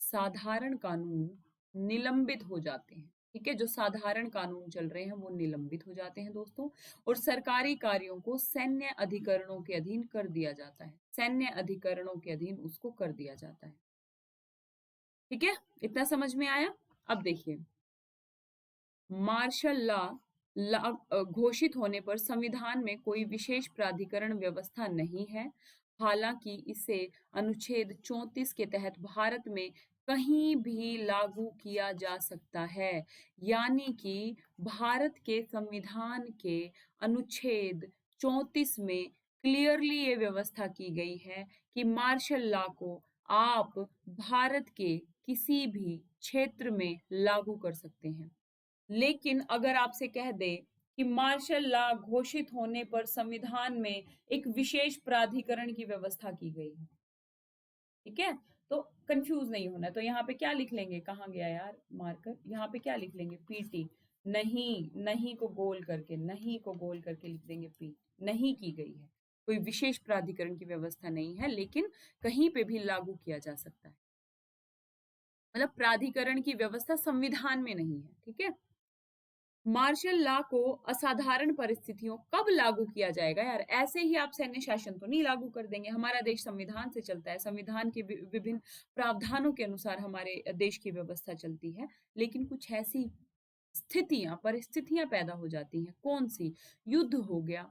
साधारण कानून निलंबित हो जाते हैं, ठीक है। जो साधारण कानून चल रहे हैं वो निलंबित हो जाते हैं दोस्तों, और सरकारी कार्यों को सैन्य अधिकरणों के अधीन कर दिया जाता है, सैन्य अधिकरणों के अधीन उसको कर दिया जाता है, ठीक है। इतना समझ में आया? अब देखिए, मार्शल लॉ घोषित होने पर संविधान में कोई विशेष प्राधिकरण व्यवस्था नहीं है, हालांकि इसे अनुच्छेद 34 के तहत भारत में कहीं भी लागू किया जा सकता है। यानी कि भारत के संविधान के अनुच्छेद 34 में क्लियरली ये व्यवस्था की गई है कि मार्शल लॉ को आप भारत के किसी भी क्षेत्र में लागू कर सकते हैं। लेकिन अगर आपसे कह दे कि मार्शल लॉ घोषित होने पर संविधान में एक विशेष प्राधिकरण की व्यवस्था की गई है, ठीक है, तो कंफ्यूज नहीं होना। तो यहाँ पे क्या लिख लेंगे, कहाँ गया यार मार्कर, यहाँ पे क्या लिख लेंगे, पीटी, नहीं, नहीं को गोल करके, नहीं को गोल करके लिख देंगे पी, नहीं की गई है। कोई विशेष प्राधिकरण की व्यवस्था नहीं है, लेकिन कहीं पे भी लागू किया जा सकता है। मतलब प्राधिकरण की व्यवस्था संविधान में नहीं है, ठीक है। मार्शल लॉ को असाधारण परिस्थितियों कब लागू किया जाएगा यार? ऐसे ही आप सैन्य शासन तो नहीं लागू कर देंगे। हमारा देश संविधान से चलता है, संविधान के विभिन्न प्रावधानों के अनुसार हमारे देश की व्यवस्था चलती है। लेकिन कुछ ऐसी स्थितियां, परिस्थितियां पैदा हो जाती हैं। कौन सी? युद्ध हो गया,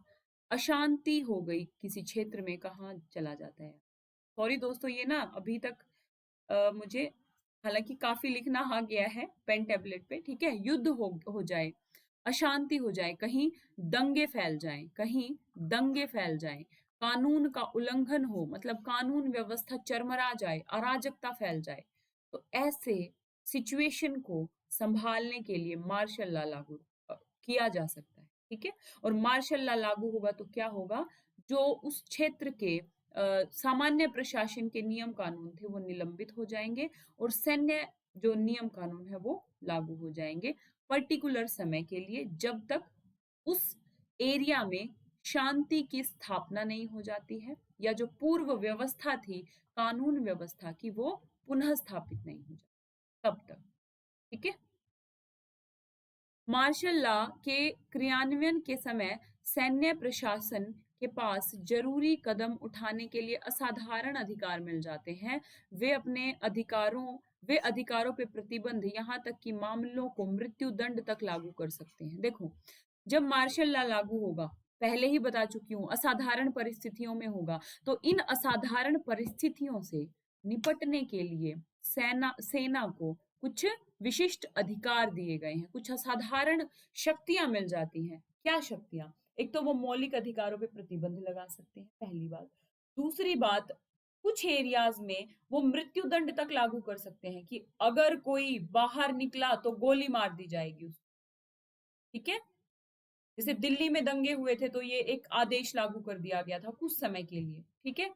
अशांति हो गई किसी क्षेत्र में, कहाँ चला जाता है। सॉरी दोस्तों, ये ना अभी तक मुझे हालांकि काफी लिखना आ गया है पेन टैबलेट पे, ठीक है। युद्ध हो जाए, अशांति हो जाए, कहीं दंगे फैल जाएं, कहीं दंगे फैल जाएं, कानून का उल्लंघन हो, मतलब कानून व्यवस्था चरमरा जाए, अराजकता फैल जाए, तो ऐसे सिचुएशन को संभालने के लिए मार्शल लॉ लागू किया जा सकता है, ठीक है। और मार्शल लॉ लागू होगा तो क्या होगा? जो उस क्षेत्र के सामान्य प्रशासन के नियम कानून थे वो निलंबित हो जाएंगे और सैन्य जो नियम कानून है वो लागू हो जाएंगे पर्टिकुलर समय के लिए, जब तक उस एरिया में शांति की स्थापना नहीं हो जाती है या जो पूर्व व्यवस्था थी कानून व्यवस्था की वो पुनः स्थापित नहीं हो जाती, तब तक, ठीक है। मार्शल लॉ के क्रियान्वयन के समय सैन्य प्रशासन के पास जरूरी कदम उठाने के लिए असाधारण अधिकार मिल जाते हैं। वे अधिकारों पे प्रतिबंध, यहाँ तक कि मामलों को मृत्यु दंड तक लागू कर सकते हैं। देखो, जब मार्शल लॉ लागू होगा, पहले ही बता चुकी हूँ, असाधारण परिस्थितियों में होगा, तो इन असाधारण परिस्थितियों से निपटने के लिए सेना को कुछ विशिष्ट अधिकार दिए गए हैं, कुछ असाधारण शक्तियां मिल जाती हैं। क्या शक्तियां? एक तो वो मौलिक अधिकारों पे प्रतिबंध लगा सकते हैं, पहली बात। दूसरी बात, कुछ एरियाज में वो मृत्यु दंड तक लागू कर सकते हैं कि अगर कोई बाहर निकला तो गोली मार दी जाएगी उसको, ठीक है। जैसे दिल्ली में दंगे हुए थे तो ये एक आदेश लागू कर दिया गया था कुछ समय के लिए, ठीक है।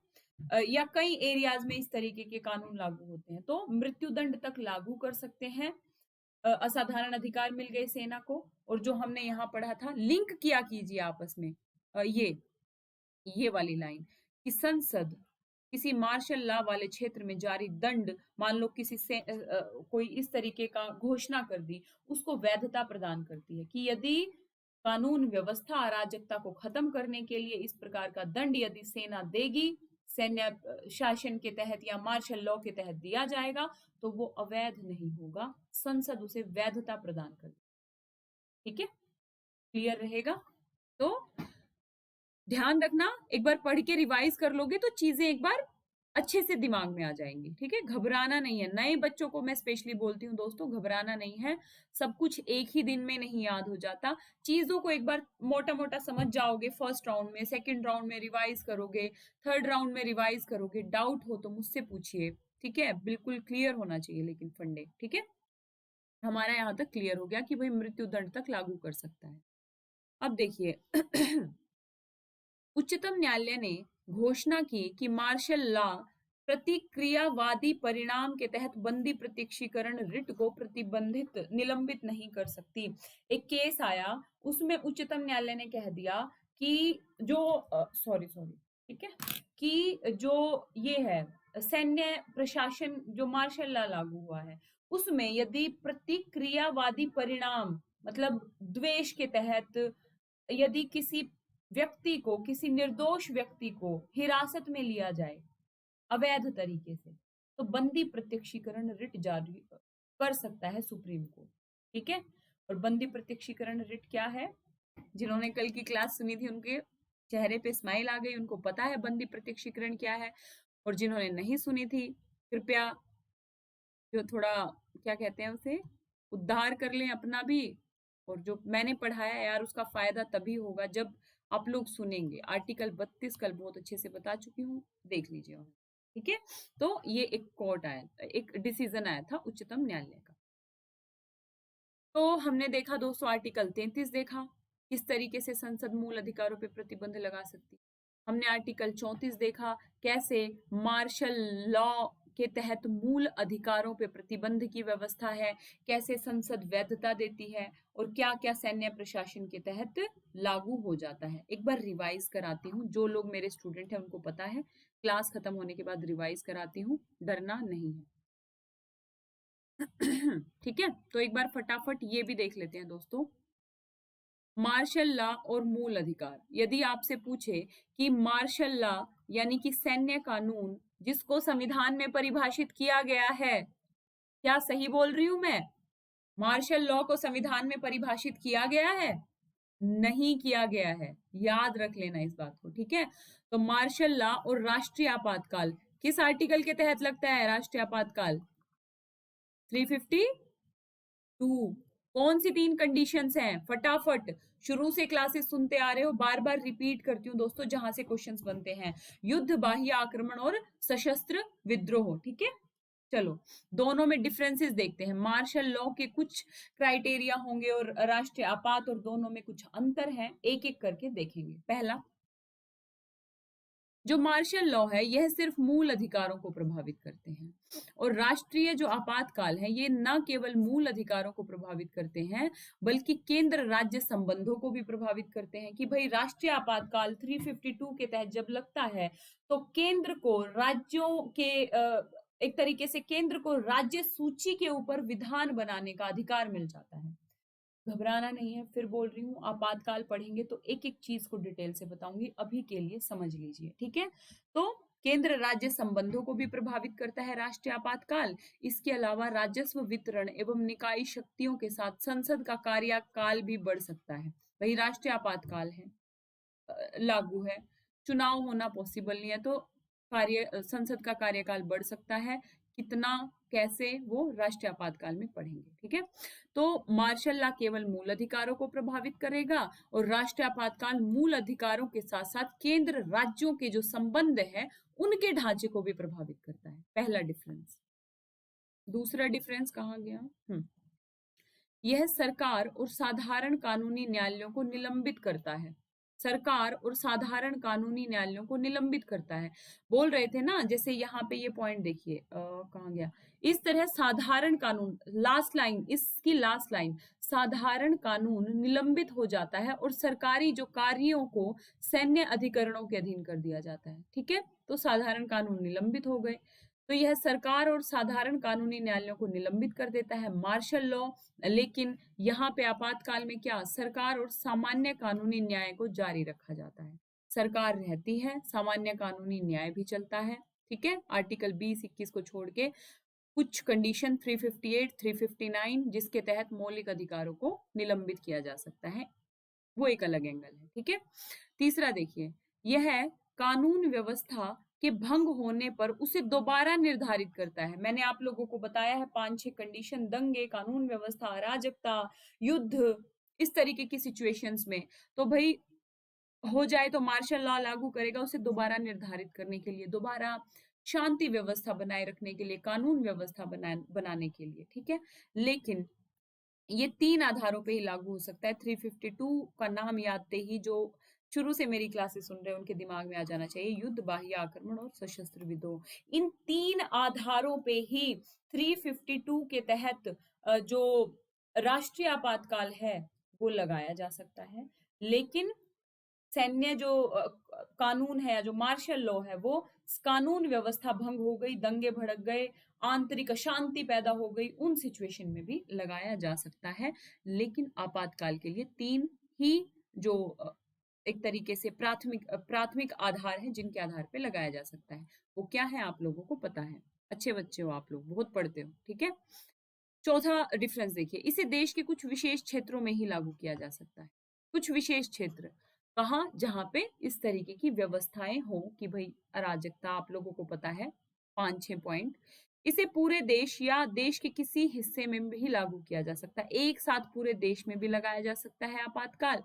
या कई एरियाज में इस तरीके के कानून लागू होते हैं, तो मृत्यु दंड तक लागू कर सकते हैं। असाधारण अधिकार मिल गए सेना को। और जो हमने यहाँ पढ़ा था, लिंक किया कीजिए आपस में, ये वाली लाइन कि संसद किसी मार्शल लॉ वाले क्षेत्र में जारी दंड, मान लो किसी से कोई इस तरीके का घोषणा कर दी, उसको वैधता प्रदान करती है कि यदि कानून व्यवस्था अराजकता को खत्म करने के लिए इस प्रकार का दंड यदि सेना देगी, सैन्य शासन के तहत या मार्शल लॉ के तहत दिया जाएगा, तो वो अवैध नहीं होगा, संसद उसे वैधता प्रदान कर, ठीक है। क्लियर रहेगा? तो ध्यान रखना, एक बार पढ़ के रिवाइज कर लोगे तो चीजें एक बार अच्छे से दिमाग में आ जाएंगी, ठीक है। घबराना नहीं है, नए बच्चों को मैं स्पेशली बोलती हूँ दोस्तों, घबराना नहीं है। सब कुछ एक ही दिन में नहीं याद हो जाता। चीजों को एक बार मोटा मोटा समझ जाओगे, फर्स्ट राउंड में, सेकंड राउंड में रिवाइज करोगे, थर्ड राउंड में रिवाइज करोगे। डाउट हो तो मुझसे पूछिए, ठीक है। बिल्कुल क्लियर होना चाहिए लेकिन फंडे, ठीक है। हमारा यहाँ तक क्लियर हो गया कि भाई मृत्यु दंड तक लागू कर सकता है। अब देखिए उच्चतम न्यायालय ने घोषणा की कि मार्शल लॉ प्रतिक्रियावादी परिणाम के तहत बंदी प्रत्यक्षीकरण रिट को प्रतिबंधित, निलंबित नहीं कर सकती। एक केस आया, उसमें उच्चतम न्यायालय ने कह दिया कि जो सॉरी ठीक है, कि जो ये है सैन्य प्रशासन, जो मार्शल लॉ लागू हुआ है, उसमें यदि प्रतिक्रियावादी परिणाम, मतलब द्वेष के तहत यदि किसी व्यक्ति को, किसी निर्दोष व्यक्ति को हिरासत में लिया जाए अवैध तरीके से, तो बंदी प्रत्यक्षीकरण रिट जारी कर सकता है सुप्रीम कोर्ट, ठीक है। और बंदी प्रत्यक्षीकरण रिट क्या है? जिन्होंने कल की क्लास सुनी थी उनके चेहरे पे स्माइल आ गई, उनको पता है बंदी प्रत्यक्षीकरण क्या है। और जिन्होंने नहीं सुनी थी, कृपया जो थोड़ा क्या कहते हैं उसे, उद्धार कर लें अपना भी। और जो मैंने पढ़ाया यार उसका फायदा तभी होगा जब आप लोग सुनेंगे। आर्टिकल 32 कल बहुत अच्छे से बता चुकी हूँ, देख लीजिए, ठीक है। तो ये एक कोर्ट आया, एक डिसीजन आया था उच्चतम न्यायालय का। तो हमने देखा दोस्तों आर्टिकल 33 देखा, किस तरीके से संसद मूल अधिकारों पे प्रतिबंध लगा सकती। हमने आर्टिकल 34 देखा, कैसे मार्शल लॉ के तहत मूल अधिकारों पे प्रतिबंध की व्यवस्था है, कैसे संसद वैधता देती है और क्या क्या सैन्य प्रशासन के तहत लागू हो जाता है। एक बार रिवाइज कराती हूँ, जो लोग मेरे स्टूडेंट हैं उनको पता है, क्लास खत्म होने के बाद रिवाइज कराती हूँ, डरना नहीं है। ठीक है, तो एक बार फटाफट ये भी देख लेते हैं दोस्तों। मार्शल लॉ और मूल अधिकार। यदि आपसे पूछे कि मार्शल लॉ यानी कि सैन्य कानून जिसको संविधान में परिभाषित किया गया है, क्या सही बोल रही हूं मैं? मार्शल लॉ को संविधान में परिभाषित किया गया है? नहीं किया गया है, याद रख लेना इस बात को, ठीक है। तो मार्शल लॉ और राष्ट्रीय आपातकाल किस आर्टिकल के तहत लगता है? राष्ट्रीय आपातकाल 352। कौन सी 3 कंडीशंस हैं? फटाफट, शुरू से क्लासेस सुनते आ रहे हो, बार बार रिपीट करती हूँ दोस्तों जहां से क्वेश्चंस बनते हैं। युद्ध, बाह्य आक्रमण और सशस्त्र विद्रोह, ठीक है। चलो, दोनों में डिफरेंसेस देखते हैं। मार्शल लॉ के कुछ क्राइटेरिया होंगे और राष्ट्रीय आपात, और दोनों में कुछ अंतर है, एक एक करके देखेंगे। पहला, जो मार्शल लॉ है यह सिर्फ मूल अधिकारों को प्रभावित करते हैं, और राष्ट्रीय जो आपातकाल है ये न केवल मूल अधिकारों को प्रभावित करते हैं बल्कि केंद्र राज्य संबंधों को भी प्रभावित करते हैं। कि भाई राष्ट्रीय आपातकाल 352 के तहत जब लगता है तो केंद्र को राज्यों के एक तरीके से केंद्र को राज्य सूची के ऊपर विधान बनाने का अधिकार मिल जाता है। घबराना नहीं है, फिर बोल रही हूँ, आपातकाल पढ़ेंगे तो एक एक चीज को डिटेल से बताऊंगी, अभी के लिए समझ लीजिए, ठीक है। तो केंद्र राज्य संबंधों को भी प्रभावित करता है राष्ट्रीय आपातकाल। इसके अलावा राजस्व वितरण एवं निकाय शक्तियों के साथ संसद का कार्यकाल भी बढ़ सकता है। वही राष्ट्रीय आपातकाल है, लागू है, चुनाव होना पॉसिबल नहीं है, तो संसद का कार्यकाल बढ़ सकता है। कितना, कैसे, वो राष्ट्रीय आपातकाल में पढ़ेंगे, ठीक है। तो मार्शल लॉ केवल मूल अधिकारों को प्रभावित करेगा और राष्ट्रीय आपातकाल मूल अधिकारों के साथ साथ केंद्र राज्यों के जो संबंध है उनके ढांचे को भी प्रभावित करता है। पहला डिफरेंस। दूसरा डिफरेंस कहाँ गया? यह सरकार और साधारण कानूनी न्यायालयों को निलंबित करता है। सरकार और साधारण कानूनी न्यायालयों को निलंबित करता है। बोल रहे थे ना, जैसे यहाँ पे ये पॉइंट देखिए, कहाँ गया? इस तरह साधारण कानून, लास्ट लाइन, इसकी लास्ट लाइन, साधारण कानून निलंबित हो जाता है और सरकारी जो कार्यों को सैन्य अधिकरणों के अधीन कर दिया जाता है, ठीक है। तो साधारण कानून निलंबित हो गए, तो यह सरकार और साधारण कानूनी न्यायालयों को निलंबित कर देता है, मार्शल लॉ। लेकिन यहाँ पे आपातकाल में क्या, सरकार और सामान्य कानूनी न्याय को जारी रखा जाता है। सरकार रहती है, सामान्य कानूनी न्याय भी चलता है, ठीक है। आर्टिकल 20-21 को छोड़ के कुछ कंडीशन 358, 359 जिसके तहत मौलिक अधिकारों को निलंबित किया जा सकता है, वो एक अलग एंगल है, ठीक है। तीसरा देखिए, यह कानून व्यवस्था के भंग होने पर उसे दोबारा निर्धारित करता है। मैंने आप लोगों को बताया है 5-6 कंडीशन, दंगे, कानून व्यवस्था, अराजकता, युद्ध, इस तरीके की सिचुएशंस में तो भाई हो जाए तो मार्शल लॉ लागू करेगा उसे दोबारा निर्धारित करने के लिए, दोबारा शांति व्यवस्था बनाए रखने के लिए, कानून व्यवस्था बनाने के लिए, ठीक है। लेकिन ये 3 आधारों पे ही लागू हो सकता है। 352 का नाम याद ही जो शुरू से मेरी क्लासेस सुन रहे हैं उनके दिमाग में आ जाना चाहिए, युद्ध, बाह्य आक्रमण और सशस्त्र विद्रोह। इन 3 आधारों पे ही 352 के तहत जो राष्ट्रीय आपातकाल है वो लगाया जा सकता है। लेकिन सैन्य जो कानून है, जो मार्शल लॉ है, वो कानून व्यवस्था भंग हो गई, दंगे भड़क गए, आंतरिक अशांति पैदा हो गई, उन सिचुएशन में भी लगाया जा सकता है। लेकिन आपातकाल के लिए 3 ही जो एक तरीके से प्राथमिक आधार है जिनके आधार पे लगाया जा सकता है, वो क्या है आप लोगों को पता है, अच्छे बच्चे हो आप लोग, बहुत पढ़ते हो, ठीक है। चौथा डिफरेंस देखिए, इसे देश के कुछ विशेष क्षेत्रों में ही लागू किया जा सकता है। कुछ विशेष क्षेत्र कहाँ, जहां पे इस तरीके की व्यवस्थाएं हो कि भाई अराजकता, आप लोगों को पता है 5-6 पॉइंट। इसे पूरे देश या देश के किसी हिस्से में भी लागू किया जा सकता है। एक साथ पूरे देश में भी लगाया जा सकता है आपातकाल,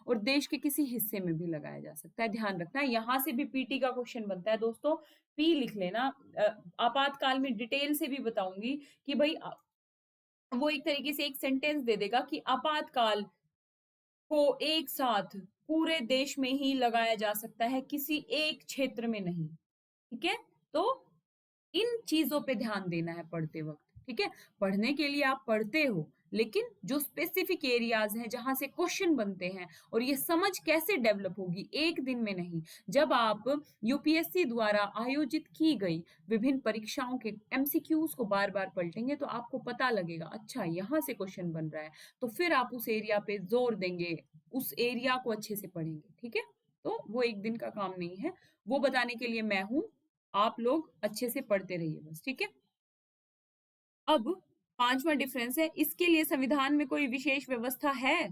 और देश के किसी हिस्से में भी लगाया जा सकता है। ध्यान रखना, यहाँ से भी पीटी का क्वेश्चन बनता है दोस्तों, पी लिख लेना। आपातकाल में डिटेल से भी बताऊंगी कि भाई वो एक तरीके से एक सेंटेंस दे देगा कि आपातकाल को एक साथ पूरे देश में ही लगाया जा सकता है, किसी एक क्षेत्र में नहीं, ठीक है। तो इन चीजों पे ध्यान देना है पढ़ते वक्त, ठीक है। पढ़ने के लिए आप पढ़ते हो, लेकिन जो स्पेसिफिक एरियाज हैं जहां से क्वेश्चन बनते हैं, और ये समझ कैसे डेवलप होगी, एक दिन में नहीं। जब आप यूपीएससी द्वारा आयोजित की गई विभिन्न परीक्षाओं के एमसीक्यूज को बार बार पलटेंगे तो आपको पता लगेगा, अच्छा यहाँ से क्वेश्चन बन रहा है, तो फिर आप उस एरिया पे जोर देंगे, उस एरिया को अच्छे से पढ़ेंगे, ठीक है। तो वो एक दिन का काम नहीं है, वो बताने के लिए मैं हूं, आप लोग अच्छे से पढ़ते रहिए बस, ठीक है। अब पांचवा डिफरेंस है, इसके लिए संविधान में कोई विशेष व्यवस्था है?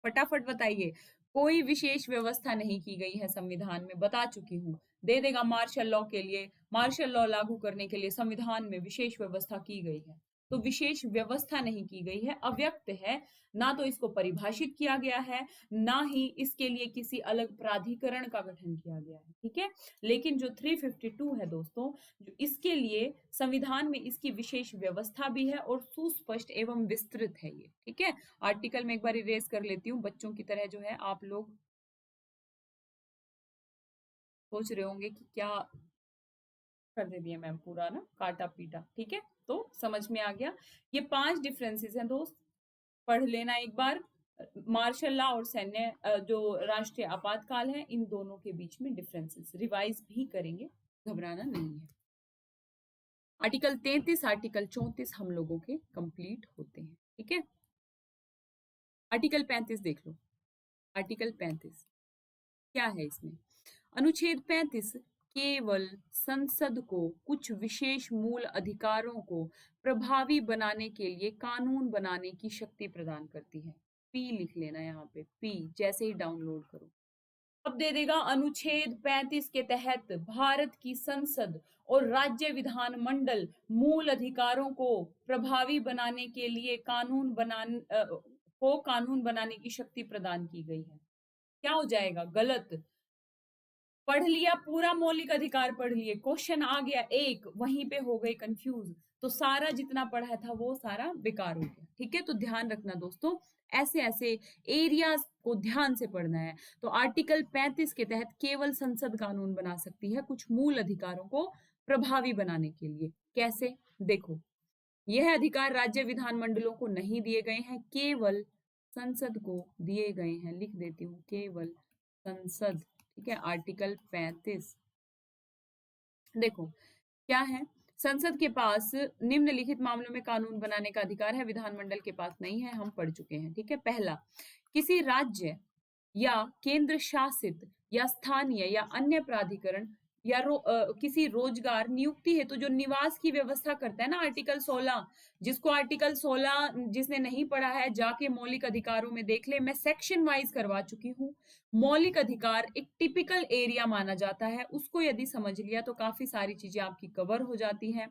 फटाफट बताइए। कोई विशेष व्यवस्था नहीं की गई है संविधान में, बता चुकी हूं। दे देगा मार्शल लॉ के लिए, मार्शल लॉ लागू करने के लिए संविधान में विशेष व्यवस्था की गई है। तो विशेष व्यवस्था नहीं की गई है, अव्यक्त है, ना तो इसको परिभाषित किया गया है, ना ही इसके लिए किसी अलग प्राधिकरण का गठन किया गया है, ठीक है। लेकिन जो 352 है दोस्तों, जो इसके लिए संविधान में इसकी विशेष व्यवस्था भी है और सुस्पष्ट एवं विस्तृत है ये, ठीक है। आर्टिकल में एक बार इरेज कर लेती हूँ, बच्चों की तरह जो है आप लोग सोच रहे होंगे कि क्या कर दे दिया मैम, पूरा ना काटा पीटा, ठीक है। तो समझ में आ गया, ये 5 डिफरेंसेस हैं दोस्त, पढ़ लेना एक बार। मार्शल लॉ और सैन्य जो राष्ट्रीय आपातकाल है, इन दोनों के बीच में डिफरेंसेस रिवाइज भी करेंगे, घबराना नहीं है। आर्टिकल 33, आर्टिकल 34 हम लोगों के कंप्लीट होते हैं, ठीक है। आर्टिकल 35 देख लो। आर्टिकल 35 क्या है इसमें? अनुच्छेद 35 केवल संसद को कुछ विशेष मूल अधिकारों को प्रभावी बनाने के लिए कानून बनाने की शक्ति प्रदान करती है। पी लिख लेना यहाँ पे, पी जैसे ही डाउनलोड करो। अब दे देगा अनुच्छेद 35 के तहत भारत की संसद और राज्य विधान मंडल मूल अधिकारों को प्रभावी बनाने के लिए कानून बनाने की शक्ति प्रदान की गई है। क्या हो जाएगा? गलत। पढ़ लिया पूरा मौलिक अधिकार, पढ़ लिए, क्वेश्चन आ गया एक, वहीं पे हो गए कंफ्यूज, तो सारा जितना पढ़ा था वो सारा बेकार हो गया, ठीक है। तो ध्यान रखना दोस्तों, ऐसे ऐसे एरियाज को ध्यान से पढ़ना है। तो आर्टिकल 35 के तहत केवल संसद कानून बना सकती है कुछ मूल अधिकारों को प्रभावी बनाने के लिए। कैसे? देखो, यह अधिकार राज्य विधानमंडलों को नहीं दिए गए हैं, केवल संसद को दिए गए हैं। लिख देती हूँ, केवल संसद, ठीक है। आर्टिकल 35 देखो क्या है, संसद के पास निम्नलिखित मामलों में कानून बनाने का अधिकार है, विधानमंडल के पास नहीं है, हम पढ़ चुके हैं, ठीक है। पहला, किसी राज्य या केंद्र शासित या स्थानीय या अन्य प्राधिकरण या किसी रोजगार नियुक्ति हेतु जो निवास की व्यवस्था करता है ना, आर्टिकल 16, जिसको आर्टिकल 16 जिसने नहीं पढ़ा है जाके मौलिक अधिकारों में देख ले, मैं सेक्शन वाइज करवा चुकी हूँ। मौलिक अधिकार एक टिपिकल एरिया माना जाता है, उसको यदि समझ लिया तो काफी सारी चीजें आपकी कवर हो जाती हैं।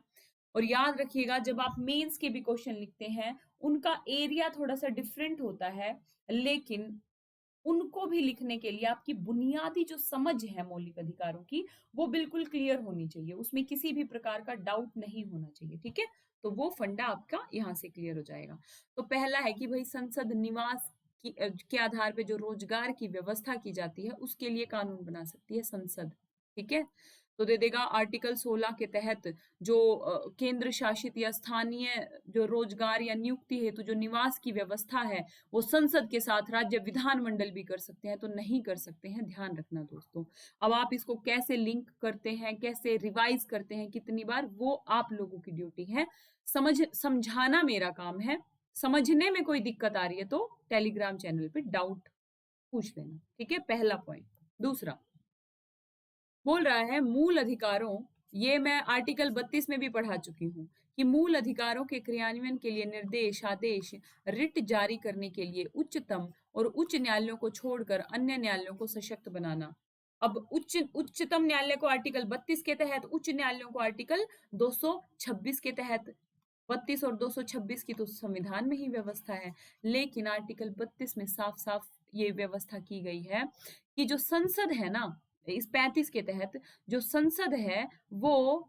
और याद रखिएगा, जब आप मेंस के भी क्वेश्चन लिखते हैं, उनका एरिया थोड़ा सा डिफरेंट होता है, लेकिन उनको भी लिखने के लिए आपकी बुनियादी जो समझ है मौलिक अधिकारों की, वो बिल्कुल क्लियर होनी चाहिए, उसमें किसी भी प्रकार का डाउट नहीं होना चाहिए, ठीक है। तो वो फंडा आपका यहाँ से क्लियर हो जाएगा। तो पहला है कि भाई संसद निवास के आधार पे जो रोजगार की व्यवस्था की जाती है उसके लिए कानून बना सकती है संसद, ठीक है। तो दे देगा आर्टिकल 16 के तहत जो केंद्र शासित या स्थानीय जो रोजगार या नियुक्ति हेतु जो निवास की व्यवस्था है, वो संसद के साथ राज्य विधानमंडल भी कर सकते हैं, तो नहीं कर सकते हैं, ध्यान रखना दोस्तों। अब आप इसको कैसे लिंक करते हैं, कैसे रिवाइज करते हैं, कितनी बार, वो आप लोगों की ड्यूटी है। समझाना मेरा काम है। समझने में कोई दिक्कत आ रही है तो टेलीग्राम चैनल पे डाउट पूछ लेना, ठीक है। पहला पॉइंट। दूसरा बोल रहा है मूल अधिकारों, ये मैं आर्टिकल 32 में भी पढ़ा चुकी हूँ कि मूल अधिकारों के क्रियान्वयन के लिए निर्देश, आदेश, रिट जारी करने के लिए उच्चतम और उच्च न्यायालयों को छोड़कर अन्य न्यायालयों को सशक्त बनाना। अब उच्चतम न्यायालय को आर्टिकल 32 के तहत, उच्च न्यायालयों को आर्टिकल 226 के तहत। 32 और 226 की तो संविधान में ही व्यवस्था है, लेकिन आर्टिकल 32 में साफ साफ ये व्यवस्था की गई है कि जो संसद है ना, इस 35 के तहत जो संसद है वो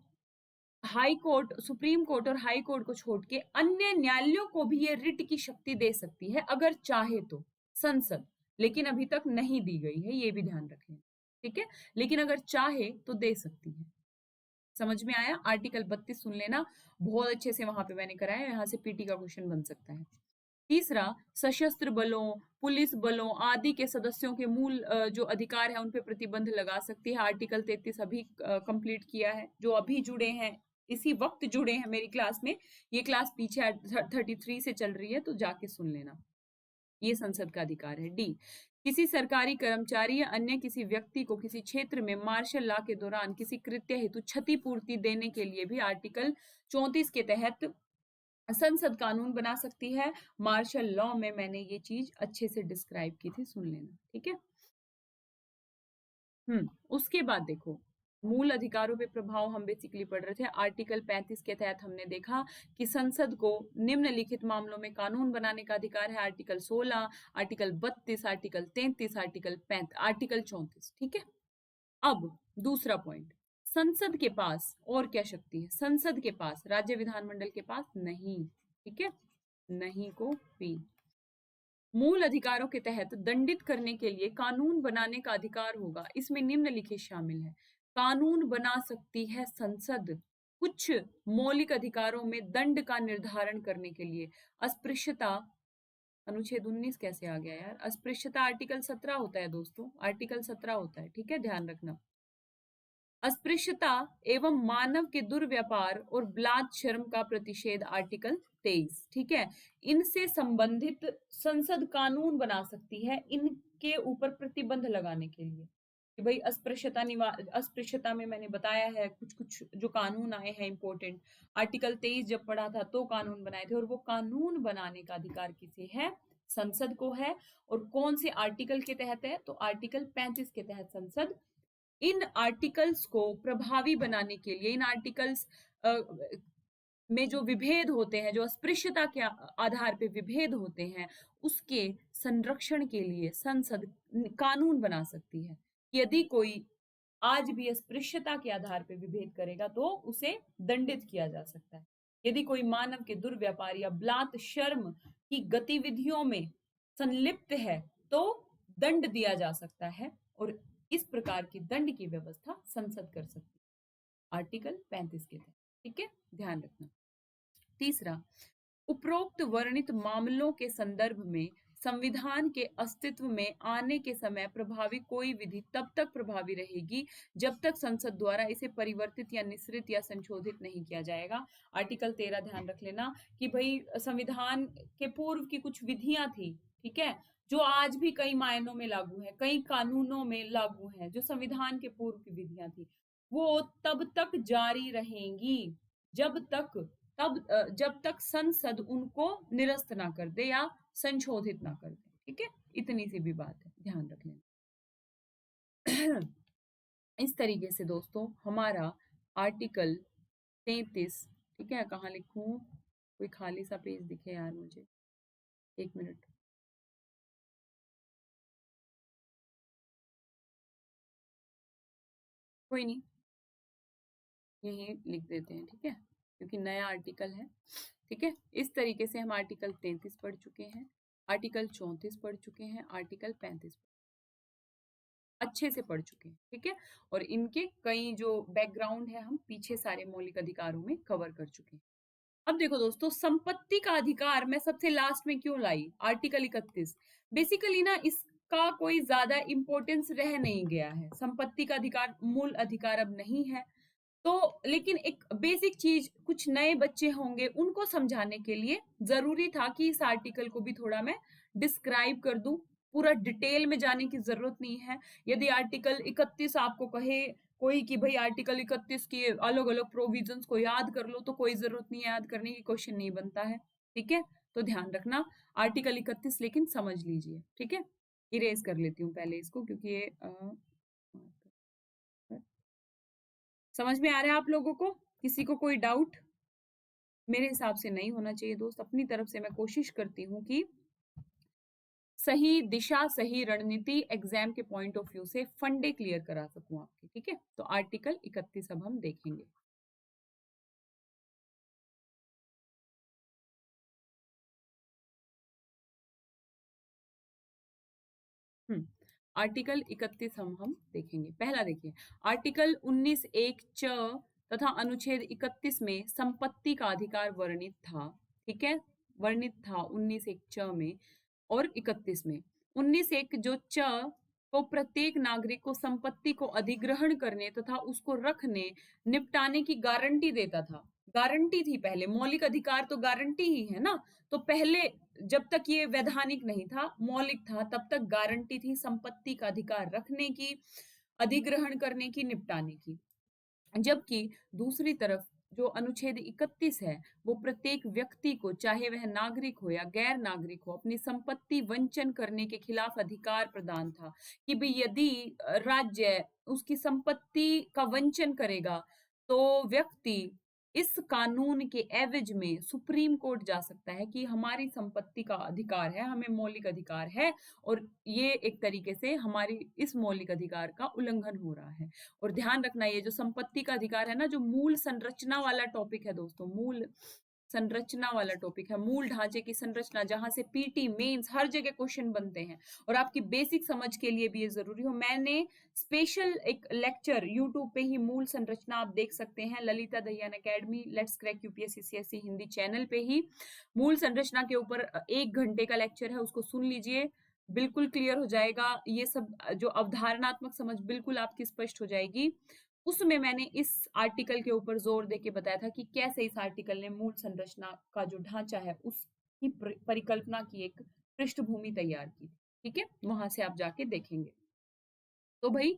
हाई कोर्ट, सुप्रीम कोर्ट और हाई कोर्ट को छोड़ के अन्य न्यायालयों को भी ये रिट की शक्ति दे सकती है अगर चाहे तो, संसद। लेकिन अभी तक नहीं दी गई है, ये भी ध्यान रखें, ठीक है। लेकिन अगर चाहे तो दे सकती है। समझ में आया? आर्टिकल 32 सुन लेना, बहुत अच्छे से वहां पे मैंने कराया, यहाँ से पीटी का क्वेश्चन बन सकता है। तीसरा, सशस्त्र बलों, पुलिस बलों आदि के सदस्यों के मूल जो अधिकार है उन पे प्रतिबंध लगा सकती है। आर्टिकल 33 अभी कंप्लीट किया है, जो अभी जुड़े हैं, इसी वक्त जुड़े हैं मेरी क्लास में, ये क्लास पीछे 33 से चल रही है, तो जाके सुन लेना। ये संसद का अधिकार है। डी, किसी सरकारी कर्मचारी या अन्य किसी व्यक्ति को किसी क्षेत्र में मार्शल लॉ के दौरान किसी कृत्य हेतु क्षतिपूर्ति देने के लिए भी आर्टिकल 34 के तहत संसद कानून बना सकती है। मार्शल लॉ में मैंने ये चीज अच्छे से डिस्क्राइब की थी, सुन लेना, ठीक है। उसके बाद देखो, मूल अधिकारों पे प्रभाव हम बेसिकली पढ़ रहे थे। आर्टिकल 35 के तहत हमने देखा कि संसद को निम्नलिखित मामलों में कानून बनाने का अधिकार है। Article 16, article 32, article 33, article 35, article 34, ठीक है। अब दूसरा पॉइंट, संसद के पास और क्या शक्ति है? संसद के पास, राज्य विधानमंडल के पास नहीं, ठीक है, नहीं को भी मूल अधिकारों के तहत दंडित करने के लिए कानून बनाने का अधिकार होगा। इसमें निम्नलिखित शामिल है। कानून बना सकती है संसद कुछ मौलिक अधिकारों में दंड का निर्धारण करने के लिए। अस्पृश्यता, अनुच्छेद 19 कैसे आ गया यार? अस्पृश्यता आर्टिकल 17 होता है दोस्तों, आर्टिकल 17 होता है, ठीक है, ध्यान रखना। अस्पृश्यता एवं मानव के दुर्व्यापार और बलात्संग का प्रतिषेध आर्टिकल 23, ठीक है। इनसे संबंधित संसद कानून बना सकती है इनके ऊपर प्रतिबंध लगाने के लिए कि भाई अस्पृश्यता में मैंने बताया है कुछ कुछ जो कानून आए हैं इंपॉर्टेंट। आर्टिकल 23 जब पढ़ा था तो कानून बनाए थे, और वो कानून बनाने का अधिकार किसे है? संसद को है। और कौन से आर्टिकल के तहत है? तो आर्टिकल 35 के तहत संसद इन आर्टिकल्स को प्रभावी बनाने के लिए, इन आर्टिकल्स में जो विभेद होते हैं, जो अस्पृश्यता के आधार पे विभेद होते हैं, उसके संरक्षण के लिए संसद कानून बना सकती है। यदि कोई आज भी अस्पृश्यता के आधार पे विभेद करेगा तो उसे दंडित किया जा सकता है। यदि कोई मानव के दुर्व्यापार या बलात्संग की गतिविधियों में संलिप्त है तो दंड दिया जा सकता है, और इस प्रकार की दंड की व्यवस्था संसद कर सकती है आर्टिकल 35 के तहत, ठीक है, ध्यान रखना। तीसरा, उपरोक्त वर्णित मामलों के संदर्भ में संविधान के अस्तित्व में आने के समय प्रभावी कोई विधि तब तक प्रभावी रहेगी जब तक संसद द्वारा इसे परिवर्तित या निश्रित या संशोधित नहीं किया जाएगा। आर्टिकल 13 ध्यान रख लेना कि भाई संविधान के पूर्व की कुछ विधियां थी, ठीक है, जो आज भी कई मायनों में लागू है, कई कानूनों में लागू है, जो संविधान के पूर्व की विधियां थी, वो तब तक जारी रहेंगी जब तक संसद उनको निरस्त ना कर दे या संशोधित ना कर दे, ठीक है, इतनी सी भी बात है, ध्यान रख लेना। इस तरीके से दोस्तों हमारा आर्टिकल 33, ठीक है, कहाँ लिखूं? कोई खाली सा पेज दिखे यार मुझे, एक मिनट, कोई नहीं, यही लिख देते हैं, ठीक है, क्योंकि नया आर्टिकल है, ठीक है। इस तरीके से हम आर्टिकल 33 पढ़ चुके हैं, आर्टिकल 34 पढ़ चुके हैं, आर्टिकल 35 अच्छे से पढ़ चुके हैं, ठीक है। और इनके कई जो बैकग्राउंड है हम पीछे सारे मौलिक अधिकारों में कवर कर चुके हैं। अब देखो दोस्तों, संपत्ति का अधिकार मैं सबसे लास्ट में क्यों लाई? आर्टिकल 31 बेसिकली ना इसका कोई ज्यादा इंपॉर्टेंस रह नहीं गया है। संपत्ति का अधिकार मूल अधिकार अब नहीं है, तो लेकिन एक बेसिक चीज कुछ नए बच्चे होंगे उनको समझाने के लिए जरूरी था कि इस आर्टिकल को भी थोड़ा मैं डिस्क्राइब कर दूं। पूरा डिटेल में जाने की जरूरत नहीं है। यदि आर्टिकल 31 आपको कहे कोई कि भाई आर्टिकल 31 के अलग अलग प्रोविजंस को याद कर लो, तो कोई जरूरत नहीं है, याद करने की क्वेश्चन नहीं बनता है, ठीक है। तो ध्यान रखना आर्टिकल 31 लेकिन समझ लीजिए, ठीक है। इरेज कर लेती हूँ पहले इसको, क्योंकि ये समझ में आ रहा है आप लोगों को? किसी को कोई डाउट? मेरे हिसाब से नहीं होना चाहिए दोस्त। अपनी तरफ से मैं कोशिश करती हूँ कि सही दिशा, सही रणनीति एग्जाम के पॉइंट ऑफ व्यू से फंडे क्लियर करा सकूं आपके, ठीक है। तो आर्टिकल 31 अब हम देखेंगे। आर्टिकल 31 हम देखेंगे। पहला देखिए, आर्टिकल 19(1) च तथा अनुच्छेद 31 में संपत्ति का अधिकार वर्णित था। ठीक है, वर्णित था 19(1) च में और 31 में। 19(1) जो च को प्रत्येक नागरिक को संपत्ति को अधिग्रहण करने तथा उसको रखने निपटाने की गारंटी देता था। गारंटी थी पहले, मौलिक अधिकार तो गारंटी ही है ना। तो पहले जब तक ये वैधानिक नहीं था, मौलिक था, तब तक गारंटी थी संपत्ति का अधिकार रखने की, अधिग्रहण करने की, निपटाने की। जबकि दूसरी तरफ जो अनुच्छेद 31 है वो प्रत्येक व्यक्ति को, चाहे वह नागरिक हो या गैर नागरिक हो, अपनी संपत्ति वंचन करने के खिलाफ अधिकार प्रदान था कि भाई यदि राज्य उसकी संपत्ति का वंचन करेगा तो व्यक्ति इस कानून के एवज में सुप्रीम कोर्ट जा सकता है कि हमारी संपत्ति का अधिकार है, हमें मौलिक अधिकार है और ये एक तरीके से हमारी इस मौलिक अधिकार का उल्लंघन हो रहा है। और ध्यान रखना, ये जो संपत्ति का अधिकार है ना, जो मूल संरचना वाला टॉपिक है दोस्तों, मूल संरचना वाला टॉपिक है, मूल ढांचे की संरचना, जहां से पीटी मेंस हर जगह क्वेश्चन बनते हैं और आपकी बेसिक समझ के लिए भी ये जरूरी हो। मैंने स्पेशल एक लेक्चर यूट्यूब पे ही, मूल संरचना आप देख सकते हैं, Lalita Dahiyan academy let's crack UPSC CSC Hindi channel पे ही मूल संरचना के ऊपर 1 घंटे का लेक्चर है, उसको सुन लीजिए, बिल्कुल क्लियर हो जाएगा। ये सब जो अवधारणात्मक समझ बिल्कुल आपकी स्पष्ट हो जाएगी। उसमें मैंने इस आर्टिकल के ऊपर जोर देके बताया था कि कैसे इस आर्टिकल ने मूल संरचना का जो ढांचा है उसकी परिकल्पना की एक पृष्ठभूमि तैयार की। ठीक है, वहां से आप जाके देखेंगे। तो भाई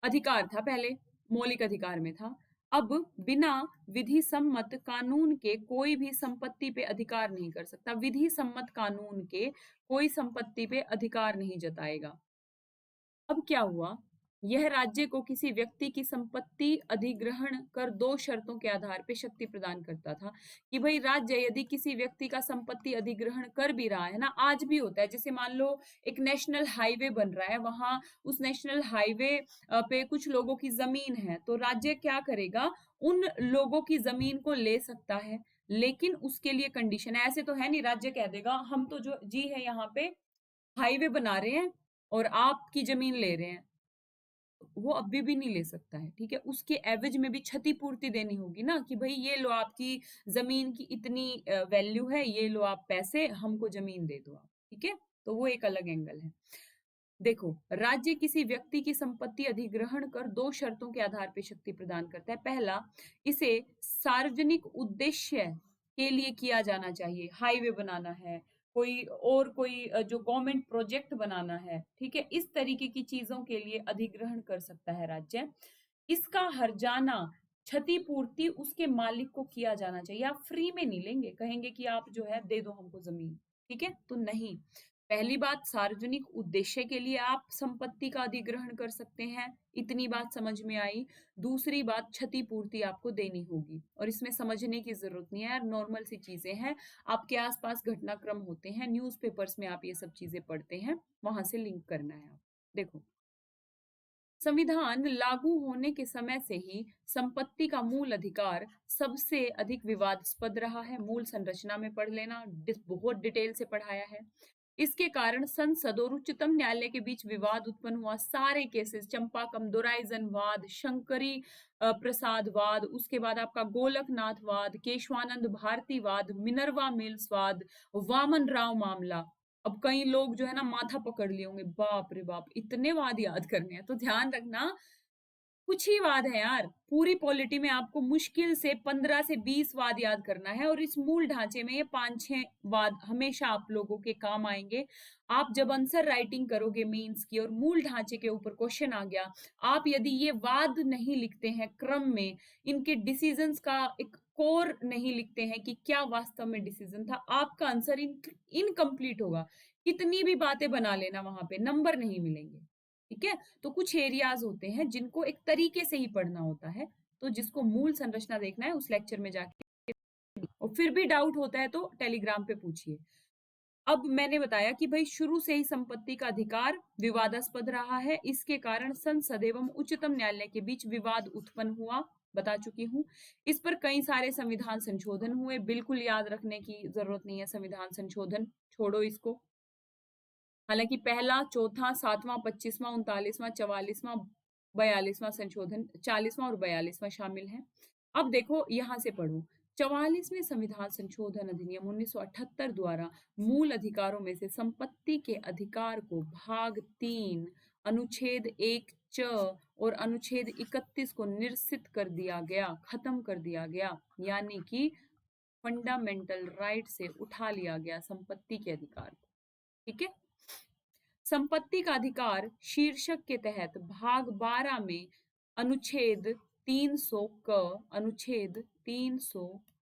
अधिकार था पहले, मौलिक अधिकार में था। अब बिना विधि सम्मत कानून के कोई भी संपत्ति पे अधिकार नहीं कर सकता। विधि सम्मत कानून के कोई संपत्ति पे अधिकार नहीं जताएगा। अब क्या हुआ, यह राज्य को किसी व्यक्ति की संपत्ति अधिग्रहण कर 2 शर्तों के आधार पर शक्ति प्रदान करता था कि भाई राज्य यदि किसी व्यक्ति का संपत्ति अधिग्रहण कर भी रहा है ना, आज भी होता है, जैसे मान लो एक नेशनल हाईवे बन रहा है, वहां उस नेशनल हाईवे पे कुछ लोगों की जमीन है, तो राज्य क्या करेगा, उन लोगों की जमीन को ले सकता है, लेकिन उसके लिए कंडीशन है। ऐसे तो है नहीं राज्य कह देगा हम तो जो जी है यहाँ पे हाईवे बना रहे हैं और आपकी जमीन ले रहे हैं, वो अभी भी नहीं ले सकता है। ठीक है, उसके एवज में भी क्षतिपूर्ति देनी होगी ना कि भाई ये लो आपकी जमीन की इतनी वैल्यू है, ये लो आप पैसे, हमको जमीन दे दो आप। ठीक है, तो वो एक अलग एंगल है। देखो, राज्य किसी व्यक्ति की संपत्ति अधिग्रहण कर 2 शर्तों के आधार पर शक्ति प्रदान करता है। पहला, इसे सार्वजनिक उद्देश्य के लिए किया जाना चाहिए, हाईवे बनाना है, कोई जो गवर्नमेंट प्रोजेक्ट बनाना है, ठीक है, इस तरीके की चीजों के लिए अधिग्रहण कर सकता है राज्य। इसका हर्जाना, क्षतिपूर्ति उसके मालिक को किया जाना चाहिए। आप फ्री में नहीं लेंगे, कहेंगे कि आप जो है दे दो हमको जमीन, ठीक है, तो नहीं। पहली बात, सार्वजनिक उद्देश्य के लिए आप संपत्ति का अधिग्रहण कर सकते हैं, इतनी बात समझ में आई। दूसरी बात, क्षतिपूर्ति आपको देनी होगी, और इसमें समझने की जरूरत नहीं है यार, नॉर्मल सी चीजें हैं, आपके आसपास घटनाक्रम होते हैं, न्यूज़पेपर्स में आप ये सब चीजें पढ़ते हैं, वहां से लिंक करना है आप। देखो, संविधान लागू होने के समय से ही संपत्ति का मूल अधिकार सबसे अधिक विवादास्पद रहा है। मूल संरचना में पढ़ लेना, बहुत डिटेल से पढ़ाया है। इसके कारण संसद और उच्चतम न्यायालय के बीच विवाद उत्पन्न हुआ। सारे केसेस, चंपाकम दोराइजन वाद, शंकरी प्रसाद वाद, उसके बाद आपका गोलकनाथ वाद, केशवानंद भारती वाद, मिनर्वा मिल्स वाद, वामन राव मामला। अब कई लोग जो है ना माथा पकड़ लिए होंगे, बाप रे बाप इतने वाद याद करने हैं, तो ध्यान रखना कुछ ही वाद है यार, पूरी पॉलिटी में आपको मुश्किल से 15 से 20 वाद याद करना है, और इस मूल ढांचे में ये 5-6 वाद हमेशा आप लोगों के काम आएंगे। आप जब आंसर राइटिंग करोगे मेंस की और मूल ढांचे के ऊपर क्वेश्चन आ गया, आप यदि ये वाद नहीं लिखते हैं क्रम में, इनके डिसीजंस का एक कोर नहीं लिखते हैं कि क्या वास्तव में डिसीजन था, आपका आंसर इनकम्प्लीट होगा। कितनी भी बातें बना लेना, वहां पे नंबर नहीं मिलेंगे। ठीक है, तो कुछ एरियाज होते हैं जिनको एक तरीके से ही पढ़ना होता है, तो जिसको मूल संरचना देखना है उस लेक्चर में जाके, और फिर भी डाउट होता है तो टेलीग्राम पे पूछिए। अब मैंने बताया कि भाई शुरू से ही संपत्ति का अधिकार विवादास्पद रहा है, इसके कारण संसद एवं उच्चतम न्यायालय के बीच विवाद उत्पन्न हुआ, बता चुकी हूँ। इस पर कई सारे संविधान संशोधन हुए, बिल्कुल याद रखने की जरूरत नहीं है, संविधान संशोधन छोड़ो इसको। हालांकि पहला, चौथा, 7वां, 25वां, 39वां, 44वां, 42वां संशोधन, 40वां और 42वां शामिल है। अब देखो यहां से पढ़ो, 44वें संविधान संशोधन अधिनियम 1978 द्वारा मूल अधिकारों में से संपत्ति के अधिकार को भाग 3 अनुच्छेद 1 च और अनुच्छेद 31 को निरसित कर दिया गया, खत्म कर दिया गया, यानी कि फंडामेंटल राइट से उठा लिया गया संपत्ति के अधिकार को। ठीक है, संपत्ति का अधिकार शीर्षक के तहत भाग 12 में अनुच्छेद 300 क, अनुच्छेद 300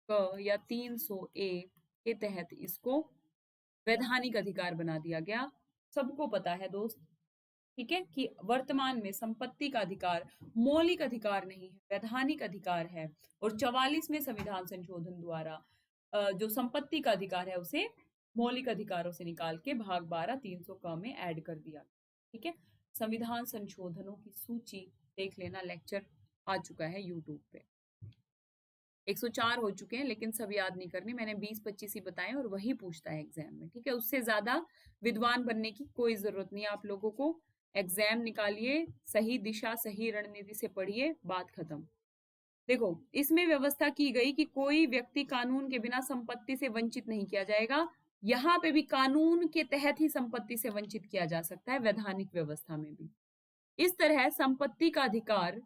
क या 300 ए के तहत इसको वैधानिक अधिकार बना दिया गया। सबको पता है दोस्त, ठीक है, कि वर्तमान में संपत्ति का अधिकार मौलिक अधिकार नहीं है, वैधानिक अधिकार है। और 44वें संविधान संशोधन द्वारा जो संपत्ति का अधिकार है उसे मौलिक अधिकारों से निकाल के भाग 12 300 क में ऐड कर दिया। ठीक है, संविधान संशोधनों की सूची देख लेना, लेक्चर आ चुका है यूट्यूब पे। 104 हो चुके हैं, लेकिन सब याद नहीं करने, मैंने 20-25 ही बताए और वही पूछता है एग्जाम में। ठीक है, उससे ज्यादा विद्वान बनने की कोई जरूरत नहीं है आप लोगों को। एग्जाम निकालिए, सही दिशा सही रणनीति से पढ़िए, बात खत्म। देखो, इसमें व्यवस्था की गई कि कोई व्यक्ति कानून के बिना संपत्ति से वंचित नहीं किया जाएगा। यहाँ पे भी कानून के तहत ही संपत्ति से वंचित किया जा सकता है, वैधानिक व्यवस्था में भी। इस तरह संपत्ति का अधिकार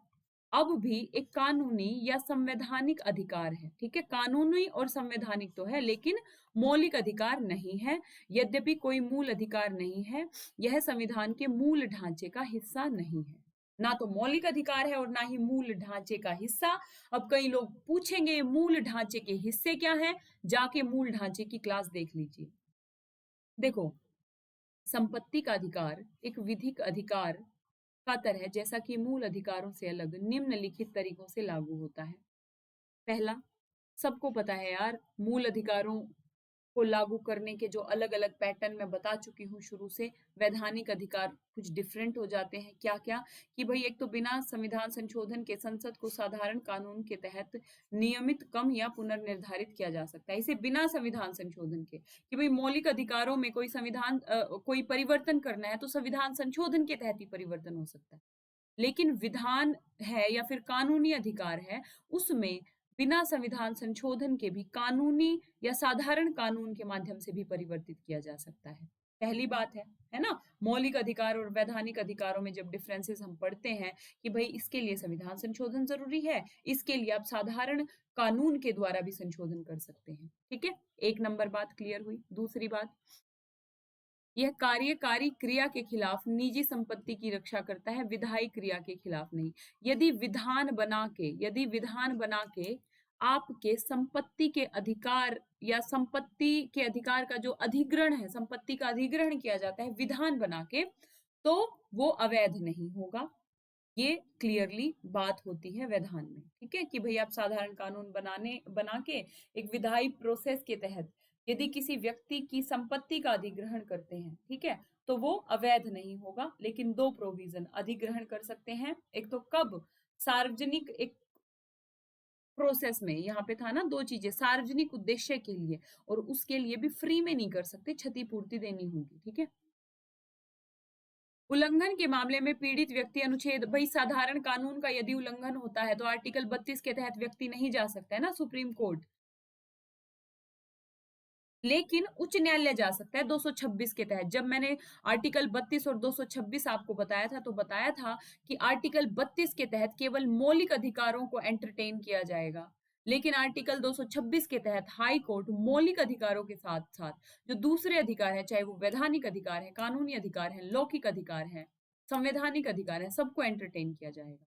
अब भी एक कानूनी या संवैधानिक अधिकार है। ठीक है, कानूनी और संवैधानिक तो है, लेकिन मौलिक अधिकार नहीं है। यद्यपि कोई मूल अधिकार नहीं है, यह संविधान के मूल ढांचे का हिस्सा नहीं है। ना तो मौलिक अधिकार है और ना ही मूल ढांचे का हिस्सा। अब कई लोग पूछेंगे मूल ढांचे के हिस्से क्या हैं, जाके मूल ढांचे की क्लास देख लीजिए। देखो, संपत्ति का अधिकार एक विधिक अधिकार का तरह जैसा कि मूल अधिकारों से अलग निम्नलिखित तरीकों से लागू होता है। पहला, सबको पता है यार, मूल अधिकारों को लागू करने के जो अलग अलग पैटर्न मैं बता चुकी हूँ शुरू से। वैधानिक अधिकार कुछ डिफरेंट हो जाते हैं, क्या क्या, कि भाई एक तो बिना संविधान संशोधन के संसद को साधारण कानून के तहत नियमित, कम या पुनर्निर्धारित किया जा सकता है। इसे बिना संविधान संशोधन के, कि भाई मौलिक अधिकारों में कोई संविधान कोई परिवर्तन करना है तो संविधान संशोधन के तहत ही परिवर्तन हो सकता है। लेकिन विधान है या फिर कानूनी अधिकार है, उसमें बिना संविधान संशोधन के भी कानूनी या साधारण कानून के माध्यम से भी परिवर्तित किया जा सकता है। पहली बात है ना। मौलिक अधिकार और वैधानिक अधिकारों में जब डिफरेंसेस हम पढ़ते हैं कि भाई इसके लिए संविधान संशोधन जरूरी है, इसके लिए आप साधारण कानून के द्वारा भी संशोधन कर सकते हैं। ठीक है, एक नंबर बात क्लियर हुई। दूसरी बात, यह कार्यकारी क्रिया के खिलाफ निजी संपत्ति की रक्षा करता है, विधायी क्रिया के खिलाफ नहीं। यदि विधान बना के आपके संपत्ति के अधिकार या संपत्ति के अधिकार का जो अधिग्रहण है, संपत्ति का अधिग्रहण किया जाता है विधान बना के, तो वो अवैध नहीं होगा। ये क्लियरली बात होती है विधान में। ठीक है, कि भाई आप साधारण कानून बना के एक विधायी प्रोसेस के तहत यदि किसी व्यक्ति की संपत्ति का अधिग्रहण करते हैं, ठीक है, तो वो अवैध नहीं होगा। लेकिन दो प्रोविजन अधिग्रहण कर सकते हैं, एक तो कब, सार्वजनिक एक प्रोसेस में, यहाँ पे था ना दो चीजें, सार्वजनिक उद्देश्य के लिए, और उसके लिए भी फ्री में नहीं कर सकते, क्षतिपूर्ति देनी होगी। ठीक है, उल्लंघन के मामले में पीड़ित व्यक्ति अनुच्छेद, भाई साधारण कानून का यदि उल्लंघन होता है तो आर्टिकल 32 के तहत व्यक्ति नहीं जा सकता है ना सुप्रीम कोर्ट, लेकिन उच्च न्यायालय जा सकता है 226 के तहत। जब मैंने आर्टिकल 32 और 226 आपको बताया था, तो बताया था कि आर्टिकल 32 के तहत केवल मौलिक अधिकारों को एंटरटेन किया जाएगा, लेकिन आर्टिकल 226 के तहत हाई कोर्ट मौलिक अधिकारों के साथ साथ जो दूसरे अधिकार है, चाहे वो वैधानिक अधिकार है, कानूनी अधिकार है, लौकिक अधिकार है, संवैधानिक अधिकार है, सबको एंटरटेन किया जाएगा।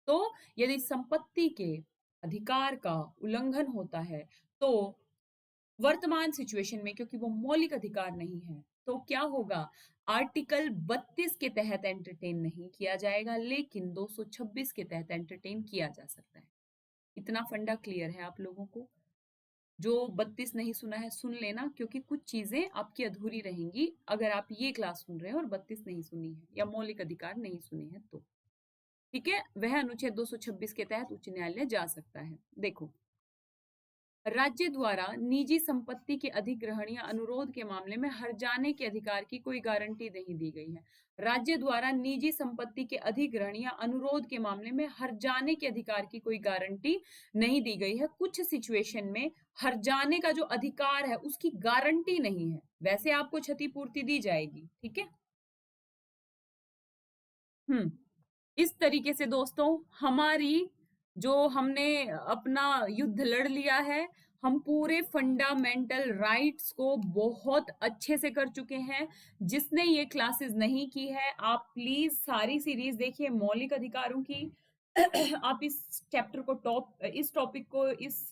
तो यदि संपत्ति के अधिकार का उल्लंघन होता है तो वर्तमान सिचुएशन में, क्योंकि वो मौलिक अधिकार नहीं है, तो क्या होगा, आर्टिकल 32 के तहत एंटरटेन नहीं किया जाएगा, लेकिन 226 के तहत एंटरटेन किया जा सकता है। इतना फंडा क्लियर है आप लोगों को? जो 32 नहीं सुना है सुन लेना, क्योंकि कुछ चीजें आपकी अधूरी रहेंगी अगर आप ये क्लास सुन रहे हो और 32 नहीं सुनी है या मौलिक अधिकार नहीं सुने हैं तो। ठीक है, वह अनुच्छेद 226 के तहत उच्च न्यायालय जा सकता है। देखो, राज्य द्वारा निजी संपत्ति के अधिग्रहण या अनुरोध के मामले में हर्जाने के अधिकार की कोई गारंटी नहीं दी गई है। राज्य द्वारा निजी संपत्ति के अधिग्रहण या अनुरोध के मामले में हर्जाने के अधिकार की कोई गारंटी नहीं दी गई है। कुछ सिचुएशन में हर्जाने का जो अधिकार है उसकी गारंटी नहीं है, वैसे आपको क्षतिपूर्ति दी जाएगी। ठीक है। इस तरीके से दोस्तों हमारी जो हमने अपना युद्ध लड़ लिया है, हम पूरे फंडामेंटल राइट्स को बहुत अच्छे से कर चुके हैं। जिसने ये क्लासेस नहीं की है, आप प्लीज सारी सीरीज देखिए मौलिक अधिकारों की। आप इस चैप्टर को इस टॉपिक को, इस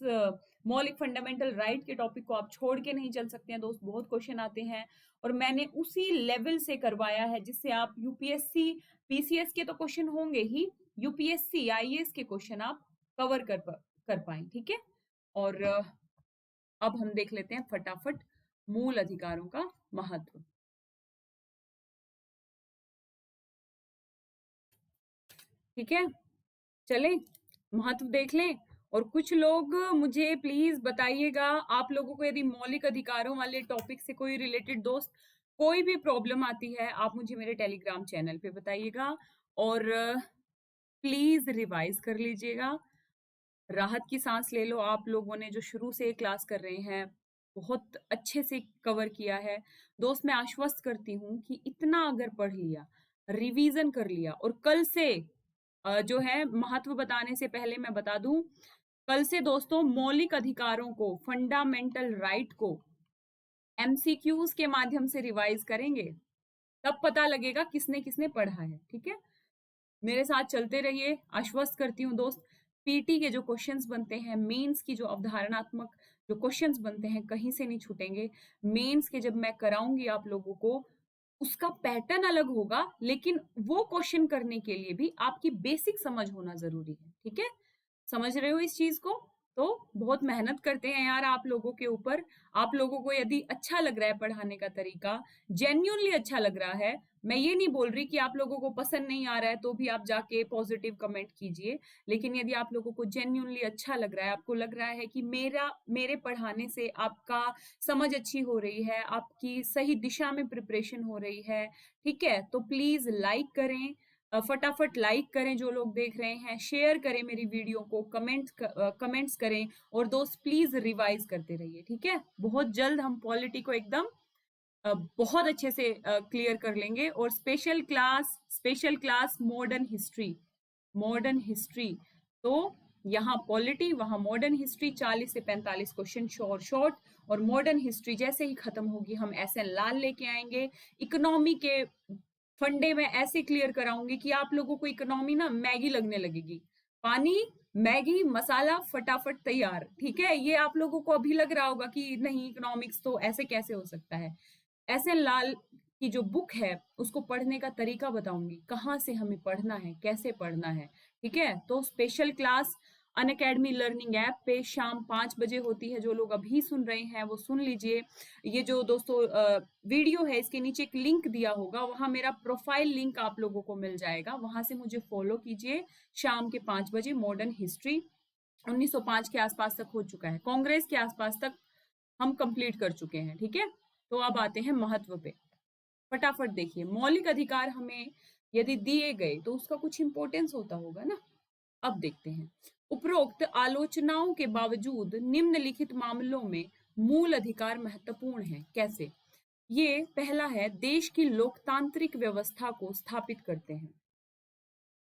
मौलिक फंडामेंटल राइट के टॉपिक को आप छोड़ के नहीं चल सकते हैं दोस्त। बहुत क्वेश्चन आते हैं और मैंने उसी लेवल से करवाया है जिससे आप यूपीएससी पीसीएस के तो क्वेश्चन होंगे ही, यूपीएससी आईएएस के क्वेश्चन आप कवर कर पाए। ठीक है। और अब हम देख लेते हैं फटाफट मूल अधिकारों का महत्व। ठीक है, चले महत्व देख लें। और कुछ लोग मुझे प्लीज बताइएगा, आप लोगों को यदि मौलिक अधिकारों वाले टॉपिक से कोई रिलेटेड दोस्त कोई भी प्रॉब्लम आती है, आप मुझे मेरे टेलीग्राम चैनल पे बताइएगा और प्लीज रिवाइज कर लीजिएगा। राहत की सांस ले लो, आप लोगों ने जो शुरू से क्लास कर रहे हैं बहुत अच्छे से कवर किया है दोस्त। मैं आश्वस्त करती हूँ कि इतना अगर पढ़ लिया, रिवीजन कर लिया, और कल से जो है महत्व बताने से पहले मैं बता दूं, कल से दोस्तों मौलिक अधिकारों को, फंडामेंटल राइट को एमसीक्यूज के माध्यम से रिवाइज करेंगे, तब पता लगेगा किसने किसने पढ़ा है। ठीक है, मेरे साथ चलते रहिए। आश्वस्त करती हूँ दोस्त, पीटी के जो क्वेश्चंस बनते हैं, मेंस की जो अवधारणात्मक जो क्वेश्चंस बनते हैं, कहीं से नहीं छूटेंगे। मेंस के जब मैं कराऊंगी आप लोगों को, उसका पैटर्न अलग होगा, लेकिन वो क्वेश्चन करने के लिए भी आपकी बेसिक समझ होना जरूरी है। ठीक है, समझ रहे हो इस चीज को? तो बहुत मेहनत करते हैं यार आप लोगों के ऊपर। आप लोगों को यदि अच्छा लग रहा है पढ़ाने का तरीका, जेन्युइनली अच्छा लग रहा है, मैं ये नहीं बोल रही कि आप लोगों को पसंद नहीं आ रहा है तो भी आप जाके पॉजिटिव कमेंट कीजिए, लेकिन यदि आप लोगों को जेन्युइनली अच्छा लग रहा है, आपको लग रहा है कि मेरे पढ़ाने से आपका समझ अच्छी हो रही है, आपकी सही दिशा में प्रिपरेशन हो रही है, ठीक है, तो प्लीज लाइक करें, फटाफट लाइक करें जो लोग देख रहे हैं, शेयर करें मेरी वीडियो को, कमेंट्स करें, और दोस्त प्लीज रिवाइज करते रहिए। ठीक है, बहुत जल्द हम पॉलिटी को एकदम बहुत अच्छे से क्लियर कर लेंगे। और स्पेशल क्लास मॉडर्न हिस्ट्री, तो यहाँ पॉलिटी वहाँ मॉडर्न हिस्ट्री, 40 से 45 क्वेश्चन शॉर्ट। और मॉडर्न हिस्ट्री जैसे ही खत्म होगी हम एसएन लाल लेके आएंगे। इकोनॉमी के फंडे में ऐसे क्लियर कराऊंगी कि आप लोगों को इकोनॉमी ना मैगी लगने लगेगी। पानी, मैगी, मसाला फटाफट तैयार। ठीक है, ये आप लोगों को अभी लग रहा होगा कि नहीं इकोनॉमिक्स तो ऐसे कैसे हो सकता है। एसएन लाल की जो बुक है उसको पढ़ने का तरीका बताऊंगी, कहाँ से हमें पढ़ना है, कैसे पढ़ना है। ठीक है, तो special class Unacademy learning app पे शाम 5 बजे होती है। जो लोग अभी सुन रहे हैं वो सुन लीजिए। ये जो दोस्तों वीडियो है इसके नीचे एक लिंक दिया होगा, वहां मेरा प्रोफाइल लिंक आप लोगों को मिल जाएगा, वहां से मुझे फॉलो कीजिए। शाम के 5 बजे मॉडर्न हिस्ट्री 1905 के आसपास तक हो चुका है, कांग्रेस के आसपास तक हम कंप्लीट कर चुके हैं। ठीक है, तो अब आते हैं महत्व पे। फटाफट देखिए, मौलिक अधिकार हमें यदि दिए गए तो उसका कुछ इंपॉर्टेंस होता होगा ना। अब देखते हैं, उपरोक्त आलोचनाओं के बावजूद निम्नलिखित मामलों में मूल अधिकार महत्वपूर्ण है। कैसे? ये पहला है, देश की लोकतांत्रिक व्यवस्था को स्थापित करते हैं।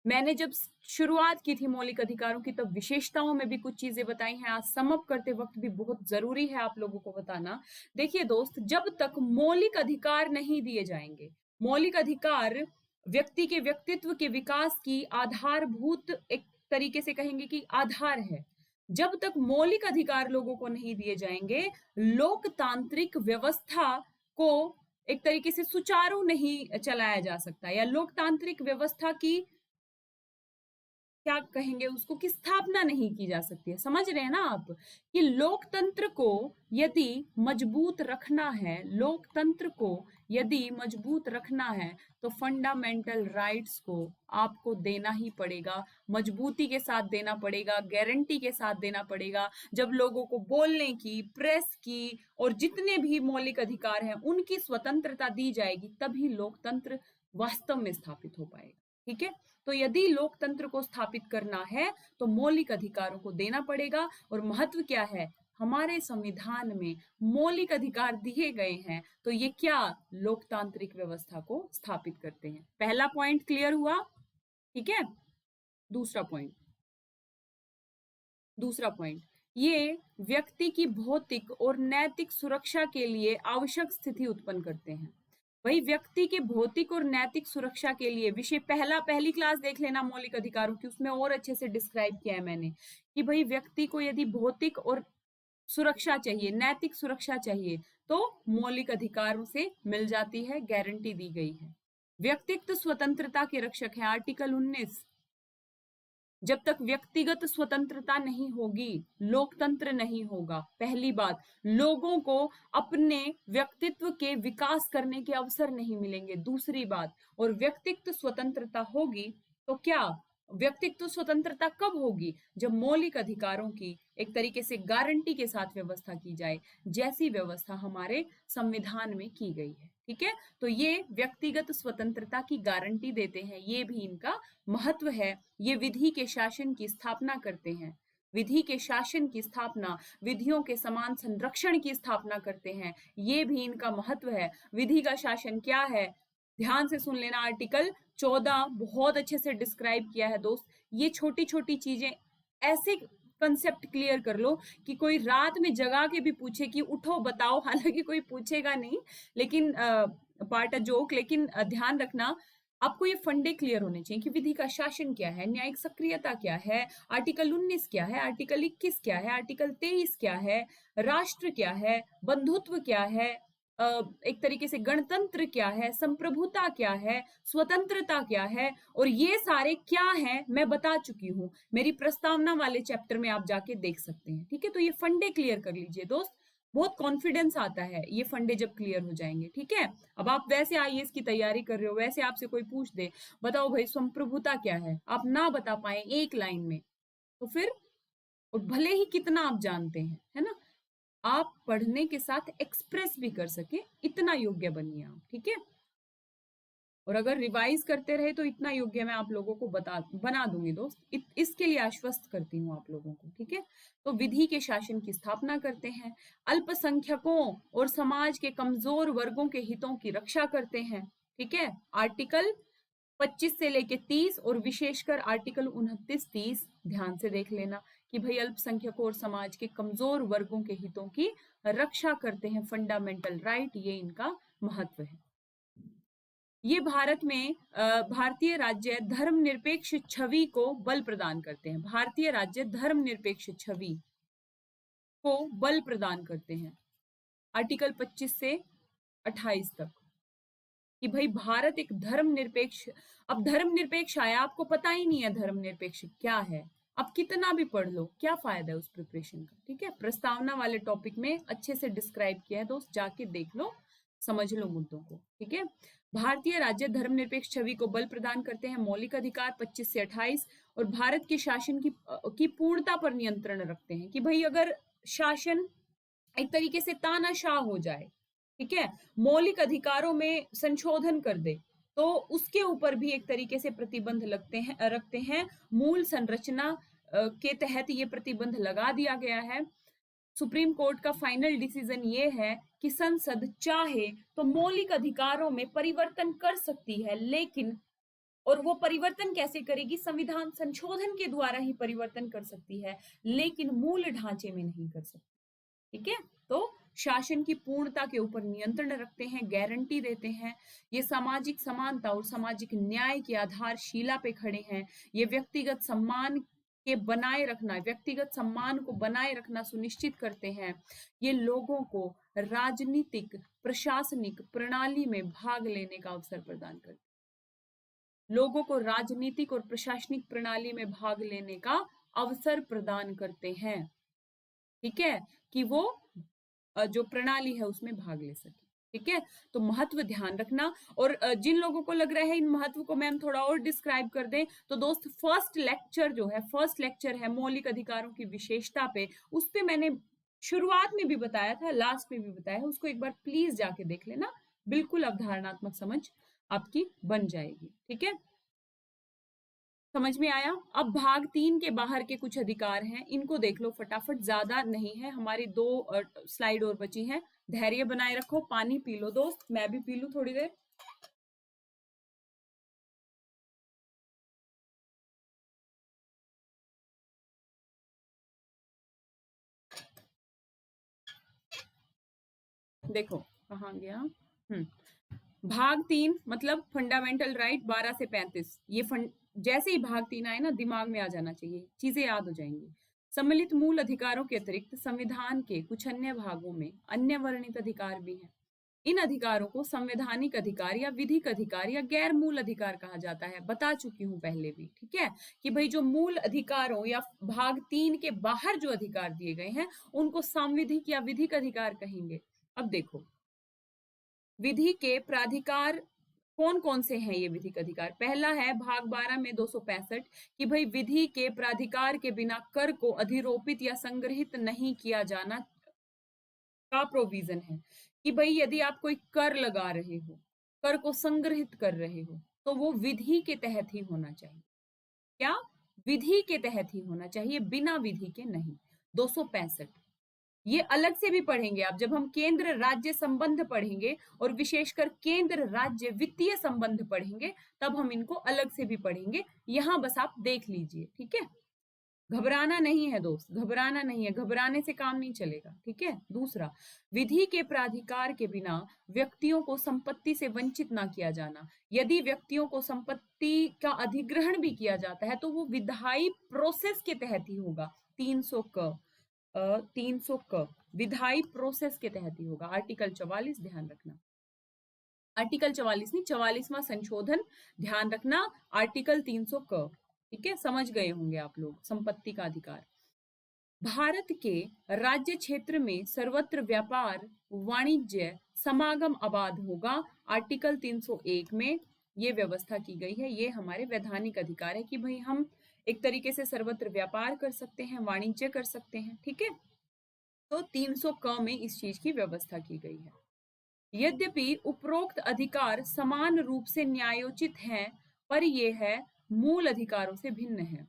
मैंने जब शुरुआत की थी मौलिक अधिकारों की, तब विशेषताओं में भी कुछ चीजें बताई हैं। आज समअप करते वक्त भी बहुत जरूरी है आप लोगों को बताना। देखिए दोस्त, जब तक मौलिक अधिकार नहीं दिए जाएंगे, मौलिक अधिकार व्यक्ति के व्यक्तित्व के विकास की आधारभूत, एक तरीके से कहेंगे कि आधार है। जब तक मौलिक अधिकार लोगों को नहीं दिए जाएंगे, लोकतांत्रिक व्यवस्था को एक तरीके से सुचारू नहीं चलाया जा सकता, या लोकतांत्रिक व्यवस्था की क्या कहेंगे उसको, कि स्थापना नहीं की जा सकती है। समझ रहे हैं ना आप, कि लोकतंत्र को यदि मजबूत रखना है, लोकतंत्र को यदि मजबूत रखना है तो फंडामेंटल राइट्स को आपको देना ही पड़ेगा, मजबूती के साथ देना पड़ेगा, गारंटी के साथ देना पड़ेगा। जब लोगों को बोलने की, प्रेस की और जितने भी मौलिक अधिकार हैं उनकी स्वतंत्रता दी जाएगी, तभी लोकतंत्र वास्तव में स्थापित हो पाएगा। ठीक है, तो यदि लोकतंत्र को स्थापित करना है तो मौलिक अधिकारों को देना पड़ेगा। और महत्व क्या है, हमारे संविधान में मौलिक अधिकार दिए गए हैं, तो ये क्या लोकतांत्रिक व्यवस्था को स्थापित करते हैं। पहला पॉइंट क्लियर हुआ। ठीक है, दूसरा पॉइंट, ये व्यक्ति की भौतिक और नैतिक सुरक्षा के लिए आवश्यक स्थिति उत्पन्न करते हैं। वही व्यक्ति के भौतिक और नैतिक सुरक्षा के लिए विषय पहली क्लास देख लेना मौलिक अधिकारों की, उसमें और अच्छे से डिस्क्राइब किया है मैंने, कि भाई व्यक्ति को यदि भौतिक और सुरक्षा चाहिए, नैतिक सुरक्षा चाहिए, तो मौलिक अधिकारों से मिल जाती है, गारंटी दी गई है। व्यक्तिगत स्वतंत्रता के रक्षक है आर्टिकल 19। जब तक व्यक्तिगत स्वतंत्रता नहीं होगी, लोकतंत्र नहीं होगा। पहली बात, लोगों को अपने व्यक्तित्व के विकास करने के अवसर नहीं मिलेंगे। दूसरी बात, और व्यक्तिगत स्वतंत्रता होगी तो क्या, व्यक्तित्व स्वतंत्रता कब होगी, जब मौलिक अधिकारों की एक तरीके से गारंटी के साथ व्यवस्था की जाए, जैसी व्यवस्था हमारे संविधान में की गई है। ठीक है, तो ये व्यक्तिगत स्वतंत्रता की गारंटी देते हैं, ये भी इनका महत्व है। ये विधि के शासन की स्थापना करते हैं, विधि के शासन की स्थापना, विधियों के समान संरक्षण की स्थापना करते हैं, ये भी इनका महत्व है। विधि का शासन क्या है, ध्यान से सुन लेना, आर्टिकल 14 बहुत अच्छे से डिस्क्राइब किया है दोस्त। ये छोटी छोटी चीजें, ऐसे कंसेप्ट क्लियर कर लो कि कोई रात में जगा के भी पूछे कि उठो बताओ, हालांकि कोई पूछेगा नहीं, लेकिन पार्ट अ जोक, लेकिन ध्यान रखना आपको ये फंडे क्लियर होने चाहिए कि विधि का शासन क्या है, न्यायिक सक्रियता क्या है, आर्टिकल 19 क्या है, आर्टिकल 21 क्या है, आर्टिकल 23 क्या है, राष्ट्र क्या है, बंधुत्व क्या है, एक तरीके से गणतंत्र क्या है, संप्रभुता क्या है, स्वतंत्रता क्या है, और ये सारे क्या हैं मैं बता चुकी हूँ, मेरी प्रस्तावना वाले चैप्टर में आप जाके देख सकते हैं। ठीक है, तो ये फंडे क्लियर कर लीजिए दोस्त, बहुत कॉन्फिडेंस आता है ये फंडे जब क्लियर हो जाएंगे। ठीक है, अब आप वैसे आईएएस की तैयारी कर रहे हो, वैसे आपसे कोई पूछ दे बताओ भाई संप्रभुता क्या है, आप ना बता पाए एक लाइन में, तो फिर, और भले ही कितना आप जानते हैं, है ना, आप पढ़ने के साथ एक्सप्रेस भी कर सके, इतना योग्य बनिए आप। ठीक है, और अगर रिवाइज करते रहे तो इतना योग्य मैं आप लोगों को बना दूंगी दोस्त, इसके लिए आश्वस्त करती हूँ आप लोगों को। ठीक है, तो विधि के शासन की स्थापना करते हैं, अल्पसंख्यकों और समाज के कमजोर वर्गों के हितों की रक्षा करते हैं। ठीक है, आर्टिकल 25 से लेके 30 और विशेषकर आर्टिकल 29-30 ध्यान से देख लेना कि भाई अल्पसंख्यकों और समाज के कमजोर वर्गों के हितों की रक्षा करते हैं, फंडामेंटल राइट, ये इनका महत्व है। ये भारत में भारतीय राज्य धर्मनिरपेक्ष छवि को बल प्रदान करते हैं, भारतीय राज्य धर्मनिरपेक्ष छवि को बल प्रदान करते हैं, आर्टिकल 25 से 28 तक, कि भाई भारत एक धर्मनिरपेक्ष, अब धर्मनिरपेक्ष आया, आपको पता ही नहीं है धर्मनिरपेक्ष क्या है, अब कितना भी पढ़ लो क्या फायदा है उस प्रिपरेशन का। ठीक है, प्रस्तावना वाले टॉपिक में अच्छे से डिस्क्राइब किया है दोस्त, जाके देख लो, समझ लो मुद्दों को। ठीक है, भारतीय राज्य धर्मनिरपेक्ष छवि को बल प्रदान करते हैं, मौलिक अधिकार 25 से 28, और भारत के शासन की पूर्णता पर नियंत्रण रखते हैं, कि भाई अगर शासन एक तरीके से तानाशाह हो जाए, ठीक है, मौलिक अधिकारों में संशोधन कर दे, तो उसके ऊपर भी एक तरीके से प्रतिबंध रखते हैं। मूल संरचना के तहत ये प्रतिबंध लगा दिया गया है। सुप्रीम कोर्ट का फाइनल डिसीजन ये है कि संसद चाहे तो मौलिक अधिकारों में परिवर्तन कर सकती है, लेकिन, और वो परिवर्तन कैसे करेगी, संविधान संशोधन के द्वारा ही परिवर्तन कर सकती है, लेकिन मूल ढांचे में नहीं कर सकती। ठीक है, तो शासन की पूर्णता के ऊपर नियंत्रण रखते हैं, गारंटी देते हैं, ये सामाजिक समानता और सामाजिक न्याय की आधारशिला पे खड़े हैं, ये व्यक्तिगत सम्मान व्यक्तिगत सम्मान को बनाए रखना सुनिश्चित करते हैं, ये लोगों को राजनीतिक प्रशासनिक प्रणाली में भाग लेने का अवसर प्रदान करते हैं। लोगों को राजनीतिक और प्रशासनिक प्रणाली में भाग लेने का अवसर प्रदान करते हैं। ठीक है, कि वो जो प्रणाली है उसमें भाग ले सके। ठीक है, तो महत्व ध्यान रखना। और जिन लोगों को लग रहा है इन महत्व को मैम थोड़ा और डिस्क्राइब कर दें, तो दोस्त फर्स्ट लेक्चर है मौलिक अधिकारों की विशेषता पे, उस पे मैंने शुरुआत में भी बताया था, लास्ट में भी बताया है, उसको एक बार प्लीज जाके देख लेना, बिल्कुल अवधारणात्मक समझ आपकी बन जाएगी। ठीक है, समझ में आया। अब भाग 3 के बाहर के कुछ अधिकार हैं, इनको देख लो फटाफट, ज्यादा नहीं है, हमारी 2 स्लाइड और बची हैं। धैर्य बनाए रखो, पानी पी लो दोस्त, मैं भी पी लूं थोड़ी देर। देखो कहाँ गया। भाग 3 मतलब फंडामेंटल राइट 12 से 35, ये जैसे ही भाग 3 आए ना दिमाग में आ जाना चाहिए, चीजें याद हो जाएंगी। सम्मिलित मूल अधिकारों के अतिरिक्त संविधान के कुछ अन्य भागों में अन्य वर्णित अधिकार भी हैं। इन अधिकारों को संवैधानिक अधिकार या विधिक अधिकार या गैर मूल अधिकार कहा जाता है, बता चुकी हूं पहले भी। ठीक है, कि भाई जो मूल अधिकारों या भाग 3 के बाहर जो अधिकार दिए गए हैं उनको संविधिक या विधिक अधिकार कहेंगे। अब देखो, विधि के प्राधिकार कौन कौन से हैं ये विधिक अधिकार। पहला है भाग 12 में 265 कि भाई विधि के प्राधिकार के बिना कर को अधिरोपित या संग्रहित नहीं किया जाना का प्रोविजन है, कि भाई यदि आप कोई कर लगा रहे हो, कर को संग्रहित कर रहे हो, तो वो विधि के तहत ही होना चाहिए। क्या? विधि के तहत ही होना चाहिए, बिना विधि के नहीं। 265 ये अलग से भी पढ़ेंगे आप, जब हम केंद्र राज्य संबंध पढ़ेंगे और विशेषकर केंद्र राज्य वित्तीय संबंध पढ़ेंगे, तब हम इनको अलग से भी पढ़ेंगे। यहां बस आप देख लीजिए। ठीक है, घबराना नहीं है दोस्त, घबराना नहीं है, घबराने से काम नहीं चलेगा। ठीक है, दूसरा, विधि के प्राधिकार के बिना व्यक्तियों को संपत्ति से वंचित ना किया जाना। यदि व्यक्तियों को संपत्ति का अधिग्रहण भी किया जाता है तो वो विधायी प्रोसेस के तहत ही होगा। 300 क विधायी प्रोसेस के तहत ही होगा। आर्टिकल 44 ध्यान रखना, आर्टिकल 44 नहीं, 44वां संशोधन ध्यान रखना, आर्टिकल 300 क। ठीक है, समझ गए होंगे आप लोग संपत्ति का अधिकार। भारत के राज्य क्षेत्र में सर्वत्र व्यापार वाणिज्य समागम आबाद होगा। आर्टिकल 301 में ये व्यवस्था की गई है। ये हमारे वैधानिक अधिकार है कि भाई हम एक तरीके से सर्वत्र व्यापार कर सकते हैं, वाणिज्य कर सकते हैं। ठीक है, तो 300 क में इस चीज की व्यवस्था की गई है। यद्यपि उपरोक्त अधिकार समान रूप से न्यायोचित हैं, पर यह है मूल अधिकारों से भिन्न है।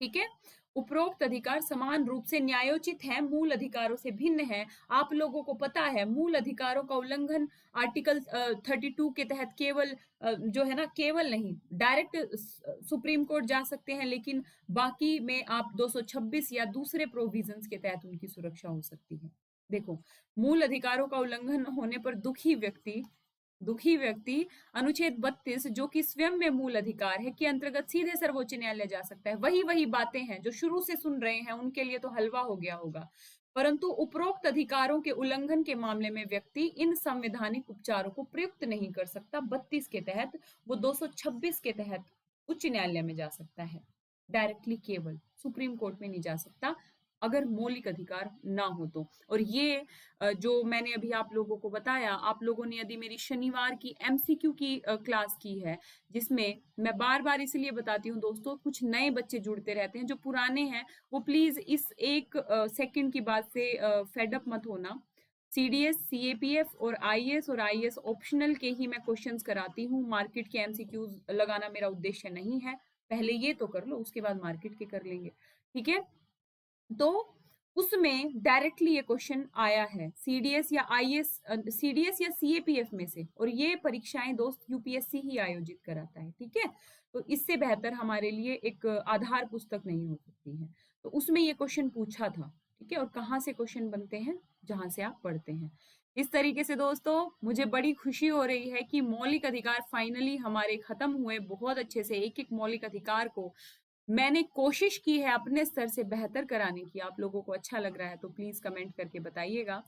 ठीक है, उपरोक्त अधिकार समान रूप से न्यायोचित है, मूल अधिकारों से भिन्न है। आप लोगों को पता है मूल अधिकारों का उल्लंघन आर्टिकल 32 के तहत केवल जो है ना, केवल नहीं, डायरेक्ट सुप्रीम कोर्ट जा सकते हैं, लेकिन बाकी में आप 226 या दूसरे प्रोविजंस के तहत उनकी सुरक्षा हो सकती है। देखो, मूल अधिकारों का उल्लंघन होने पर दुखी व्यक्ति अनुच्छेद 32 जो कि स्वयं में मूल अधिकार है के अंतर्गत सीधे सर्वोच्च न्यायालय जा सकता है। वही बातें हैं जो शुरू से सुन रहे हैं, उनके लिए तो हलवा हो गया होगा। परंतु उपरोक्त अधिकारों के उल्लंघन के मामले में व्यक्ति इन संवैधानिक उपचारों को प्रयुक्त नहीं कर सकता। 32 के तहत, वो 226 के तहत उच्च न्यायालय में जा सकता है, डायरेक्टली केवल सुप्रीम कोर्ट में नहीं जा सकता अगर मौलिक अधिकार ना हो तो। और ये जो मैंने अभी आप लोगों को बताया, आप लोगों ने यदि मेरी शनिवार की एमसीक्यू की क्लास की है, जिसमें मैं बार बार इसलिए बताती हूँ दोस्तों, कुछ नए बच्चे जुड़ते रहते हैं, जो पुराने हैं वो प्लीज इस एक सेकंड की बात से फेडअप मत होना। सीडीएस, सीएपीएफ और आईएएस ऑप्शनल के ही मैं क्वेश्चंस कराती हूँ, मार्केट के एमसीक्यूज लगाना मेरा उद्देश्य नहीं है। पहले ये तो कर लो, उसके बाद मार्केट के कर लेंगे। ठीक है, तो उसमें डायरेक्टली ये क्वेश्चन आया है सीडीएस या आईएएस, सीडीएस या सीएपीएफ में से, और ये परीक्षाएं दोस्त यूपीएससी ही आयोजित कराता है। ठीक है, तो इससे बेहतर हमारे लिए एक आधार पुस्तक नहीं हो सकती है। तो उसमें ये क्वेश्चन पूछा था। ठीक है, और कहाँ से क्वेश्चन बनते हैं? जहां से आप पढ़ते हैं। इस तरीके से दोस्तों मुझे बड़ी खुशी हो रही है कि मौलिक अधिकार फाइनली हमारे खत्म हुए, बहुत अच्छे से एक एक मौलिक अधिकार को मैंने कोशिश की है अपने स्तर से बेहतर कराने की। आप लोगों को अच्छा लग रहा है तो प्लीज कमेंट करके बताइएगा।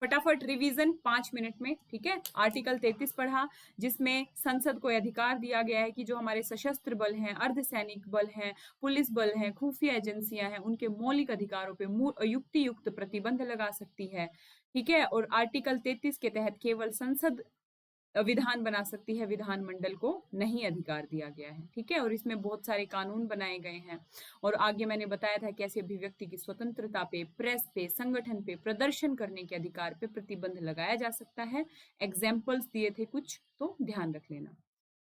फटाफट रिवीजन 5 मिनट में, ठीक है। आर्टिकल 33 पढ़ा, जिसमें संसद को अधिकार दिया गया है कि जो हमारे सशस्त्र बल हैं, अर्धसैनिक बल हैं, पुलिस बल हैं, खुफिया एजेंसियां हैं, उनके मौलिक अधिकारों पे युक्तियुक्त प्रतिबंध लगा सकती है, ठीक है। और आर्टिकल 33 के तहत केवल संसद विधान बना सकती है, विधानमंडल को नहीं अधिकार दिया गया है, ठीक है। और इसमें बहुत सारे कानून बनाए गए हैं। और आगे मैंने बताया था कैसे अभिव्यक्ति की स्वतंत्रता पे, प्रेस पे, संगठन पे, प्रदर्शन करने के अधिकार पे प्रतिबंध लगाया जा सकता है। एग्जाम्पल्स दिए थे कुछ, तो ध्यान रख लेना।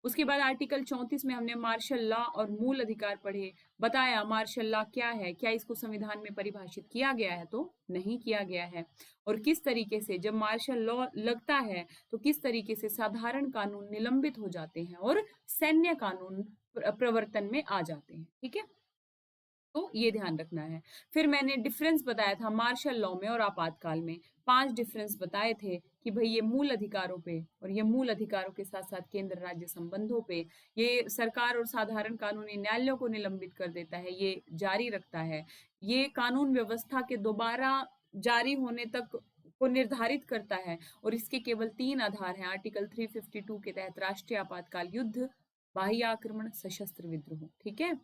उसके बाद आर्टिकल 34 में हमने मार्शल लॉ और मूल अधिकार पढ़े, बताया मार्शल लॉ क्या है, क्या इसको संविधान में परिभाषित किया गया है, तो नहीं किया गया है। और किस तरीके से जब मार्शल लॉ लगता है तो किस तरीके से साधारण कानून निलंबित हो जाते हैं और सैन्य कानून प्रवर्तन में आ जाते हैं, ठीक है। तो ये ध्यान रखना है। फिर मैंने डिफरेंस बताया था मार्शल लॉ में और आपातकाल में, 5 डिफरेंस बताए थे कि भाई ये मूल अधिकारों पे, और ये मूल अधिकारों के साथ साथ केंद्र राज्य संबंधों पे, ये सरकार और साधारण कानूनी न्यायालयों को निलंबित कर देता है, ये जारी रखता है, ये कानून व्यवस्था के दोबारा जारी होने तक को निर्धारित करता है। और इसके केवल 3 आधार हैं आर्टिकल 352 के तहत, राष्ट्रीय आपातकाल, युद्ध, बाह्य आक्रमण, सशस्त्र विद्रोह, ठीक है।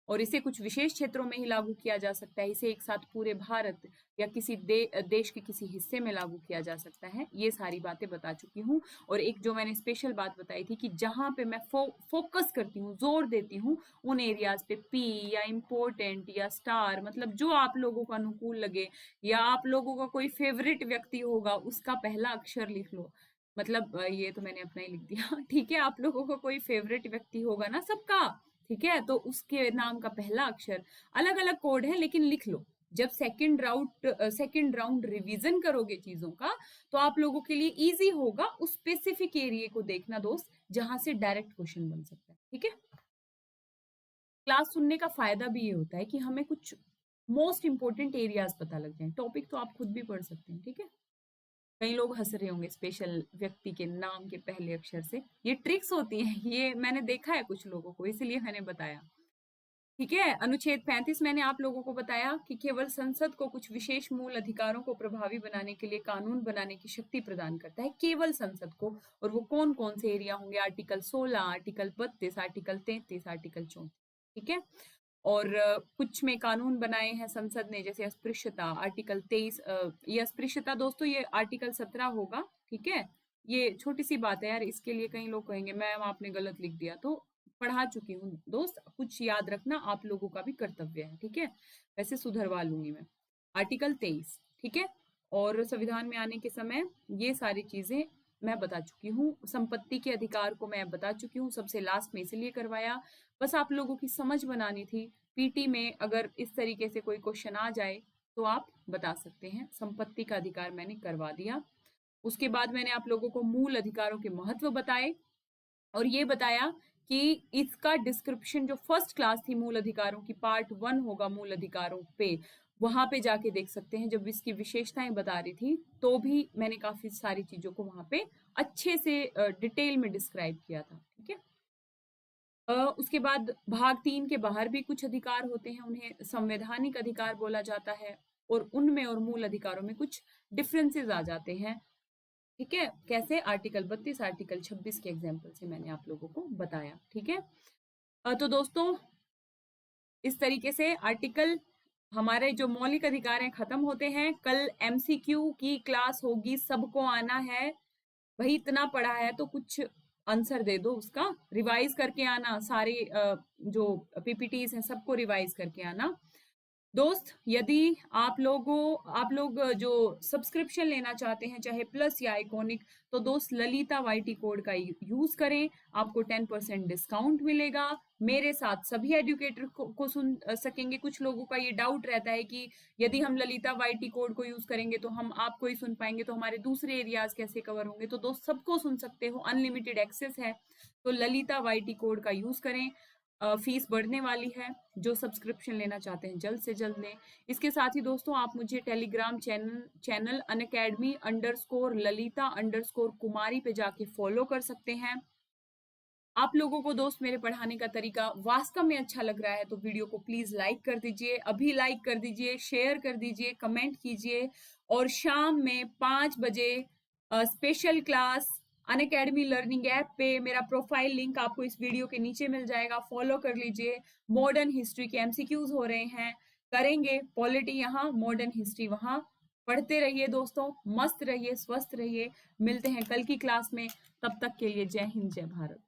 और इसे कुछ विशेष क्षेत्रों में ही लागू किया जा सकता है, इसे एक साथ पूरे भारत या किसी देश के किसी हिस्से में लागू किया जा सकता है। ये सारी बातें बता चुकी हूँ। और एक जो मैंने स्पेशल बात बताई थी कि जहां पे मैं फोकस करती हूँ, जोर देती हूँ, उन एरियाज पे पी या इम्पोर्टेंट या स्टार, मतलब जो आप लोगों को अनुकूल लगे, या आप लोगों का कोई फेवरेट व्यक्ति होगा उसका पहला अक्षर लिख लो। मतलब ये तो मैंने अपना ही लिख दिया ठीक है। आप लोगों का कोई फेवरेट व्यक्ति होगा ना सबका, ठीक है, तो उसके नाम का पहला अक्षर, अलग अलग कोड है लेकिन लिख लो। जब सेकंड राउंड रिवीजन करोगे चीजों का, तो आप लोगों के लिए इजी होगा उस स्पेसिफिक एरिया को देखना दोस्त, जहां से डायरेक्ट क्वेश्चन बन सकता है, ठीक है। क्लास सुनने का फायदा भी ये होता है कि हमें कुछ मोस्ट इंपोर्टेंट एरियाज पता लग जाए। टॉपिक तो आप खुद भी पढ़ सकते हैं, ठीक है। कई लोग हंस रहे होंगे स्पेशल व्यक्ति के नाम के पहले अक्षर से, ये ट्रिक्स होती हैं, ये मैंने देखा है कुछ लोगों को, इसलिए मैंने बताया, ठीक है। अनुच्छेद 35 मैंने आप लोगों को बताया कि केवल संसद को कुछ विशेष मूल अधिकारों को प्रभावी बनाने के लिए कानून बनाने की शक्ति प्रदान करता है, केवल संसद को। और वो कौन कौन से एरिया होंगे, आर्टिकल 16, आर्टिकल 32, आर्टिकल 33, आर्टिकल 34, ठीक है। और कुछ में कानून बनाए हैं संसद ने, जैसे अस्पृश्यता, आर्टिकल 23, ये अस्पृश्यता दोस्तों ये आर्टिकल 17 होगा, ठीक है। ये छोटी सी बात है यार, इसके लिए कई लोग कहेंगे मैम आपने गलत लिख दिया, तो पढ़ा चुकी हूँ दोस्त, कुछ याद रखना आप लोगों का भी कर्तव्य है, ठीक है। वैसे सुधरवा लूंगी मैं। आर्टिकल 23, ठीक है। और संविधान में आने के समय ये सारी चीजें मैं बता चुकी हूँ। संपत्ति के अधिकार को मैं बता चुकी हूँ, सबसे लास्ट में इसलिए करवाया, बस आप लोगों की समझ बनानी थी। पीटी में अगर इस तरीके से कोई क्वेश्चन आ जाए तो आप बता सकते हैं। संपत्ति का अधिकार मैंने करवा दिया। उसके बाद मैंने आप लोगों को मूल अधिकारों के महत्व बताए, और ये बताया कि इसका डिस्क्रिप्शन जो फर्स्ट क्लास थी मूल अधिकारों की, पार्ट 1 होगा मूल अधिकारों पे, वहां पे जाके देख सकते हैं। जब इसकी विशेषताएं बता रही थी तो भी मैंने काफी सारी चीजों को वहां पे अच्छे से डिटेल में डिस्क्राइब किया था, ठीक है। उसके बाद भाग 3 के बाहर भी कुछ अधिकार होते हैं, उन्हें संवैधानिक अधिकार बोला जाता है, और उनमें और मूल अधिकारों में कुछ डिफरेंसेस आ जाते हैं, ठीक है। कैसे, आर्टिकल 32, आर्टिकल 26 के एग्जाम्पल से मैंने आप लोगों को बताया, ठीक है। तो दोस्तों इस तरीके से आर्टिकल, हमारे जो मौलिक अधिकार हैं खत्म होते हैं। कल एमसीक्यू की क्लास होगी, सबको आना है। भाई इतना पढ़ा है तो कुछ आंसर दे दो, उसका रिवाइज करके आना, सारे जो पीपीटीज हैं सबको रिवाइज करके आना। दोस्त यदि आप लोग जो सब्सक्रिप्शन लेना चाहते हैं, चाहे प्लस या आइकॉनिक, तो दोस्त ललिता वाईटी कोड का यूज करें, आपको 10% डिस्काउंट मिलेगा। मेरे साथ सभी एडुकेटर को सुन सकेंगे। कुछ लोगों का ये डाउट रहता है कि यदि हम ललिता वाईटी कोड को यूज करेंगे तो हम आपको ही सुन पाएंगे, तो हमारे दूसरे एरियाज कैसे कवर होंगे। तो दोस्त सबको सुन सकते हो, अनलिमिटेड एक्सेस है, तो ललिता वाईटी कोड का यूज करें। फीस बढ़ने वाली है, जो सब्सक्रिप्शन लेना चाहते हैं जल्द से जल्द लें। इसके साथ ही दोस्तों आप मुझे टेलीग्राम चैनल अनअकैडमी_ललिता_कुमारी पे जाके फॉलो कर सकते हैं। आप लोगों को दोस्त मेरे पढ़ाने का तरीका वास्तव में अच्छा लग रहा है तो वीडियो को प्लीज लाइक कर दीजिए, अभी लाइक कर दीजिए, शेयर कर दीजिए, कमेंट कीजिए। और शाम में 5 बजे special class Unacademy learning app पे मेरा प्रोफाइल लिंक आपको इस वीडियो के नीचे मिल जाएगा, फॉलो कर लीजिए। मॉडर्न हिस्ट्री के एमसीक्यूज हो रहे हैं, करेंगे पॉलिटी यहाँ, मॉडर्न हिस्ट्री वहाँ। पढ़ते रहिए दोस्तों, मस्त रहिए, स्वस्थ रहिए। मिलते हैं कल की क्लास में, तब तक के लिए जय हिंद, जय भारत।